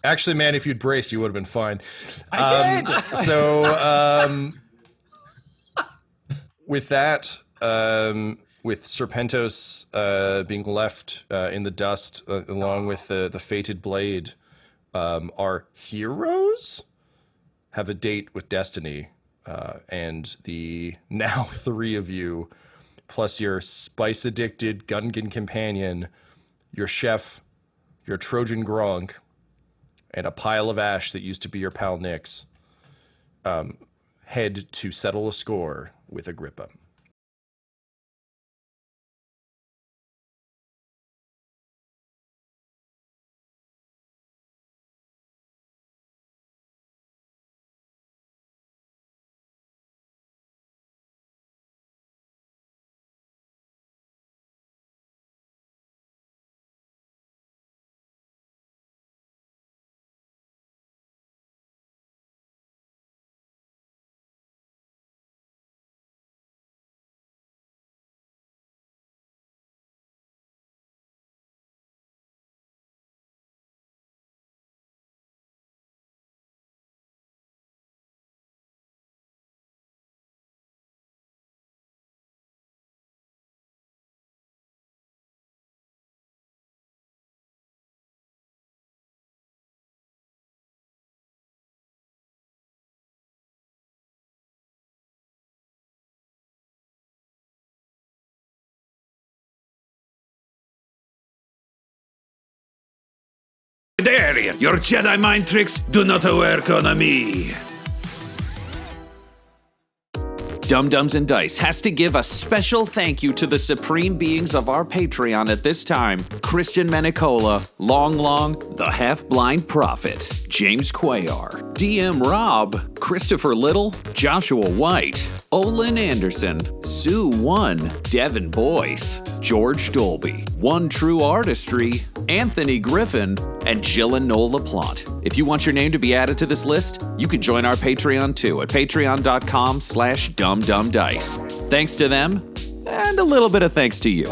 Actually, man, if you'd braced, you would have been fine. I did. So, with that, with Serpentos being left in the dust along with the fated blade, our heroes have a date with destiny, and the now 3 of you, plus your spice-addicted Gungan companion, your chef, your Trojan Gronk, and a pile of ash that used to be your pal Nyx, head to settle a score with Agrippa. There, your Jedi mind tricks do not work on me. Dum-Dums and Dice has to give a special thank you to the supreme beings of our Patreon at this time: Christian Menicola, Long, the Half-Blind Prophet, James Cuellar, DM Rob, Christopher Little, Joshua White, Olin Anderson, Sue 1, Devin Boyce, George Dolby, One True Artistry, Anthony Griffin, and Jill and Noel LaPlante. If you want your name to be added to this list, you can join our Patreon too at patreon.com/dumdumdice. Thanks to them, and a little bit of thanks to you.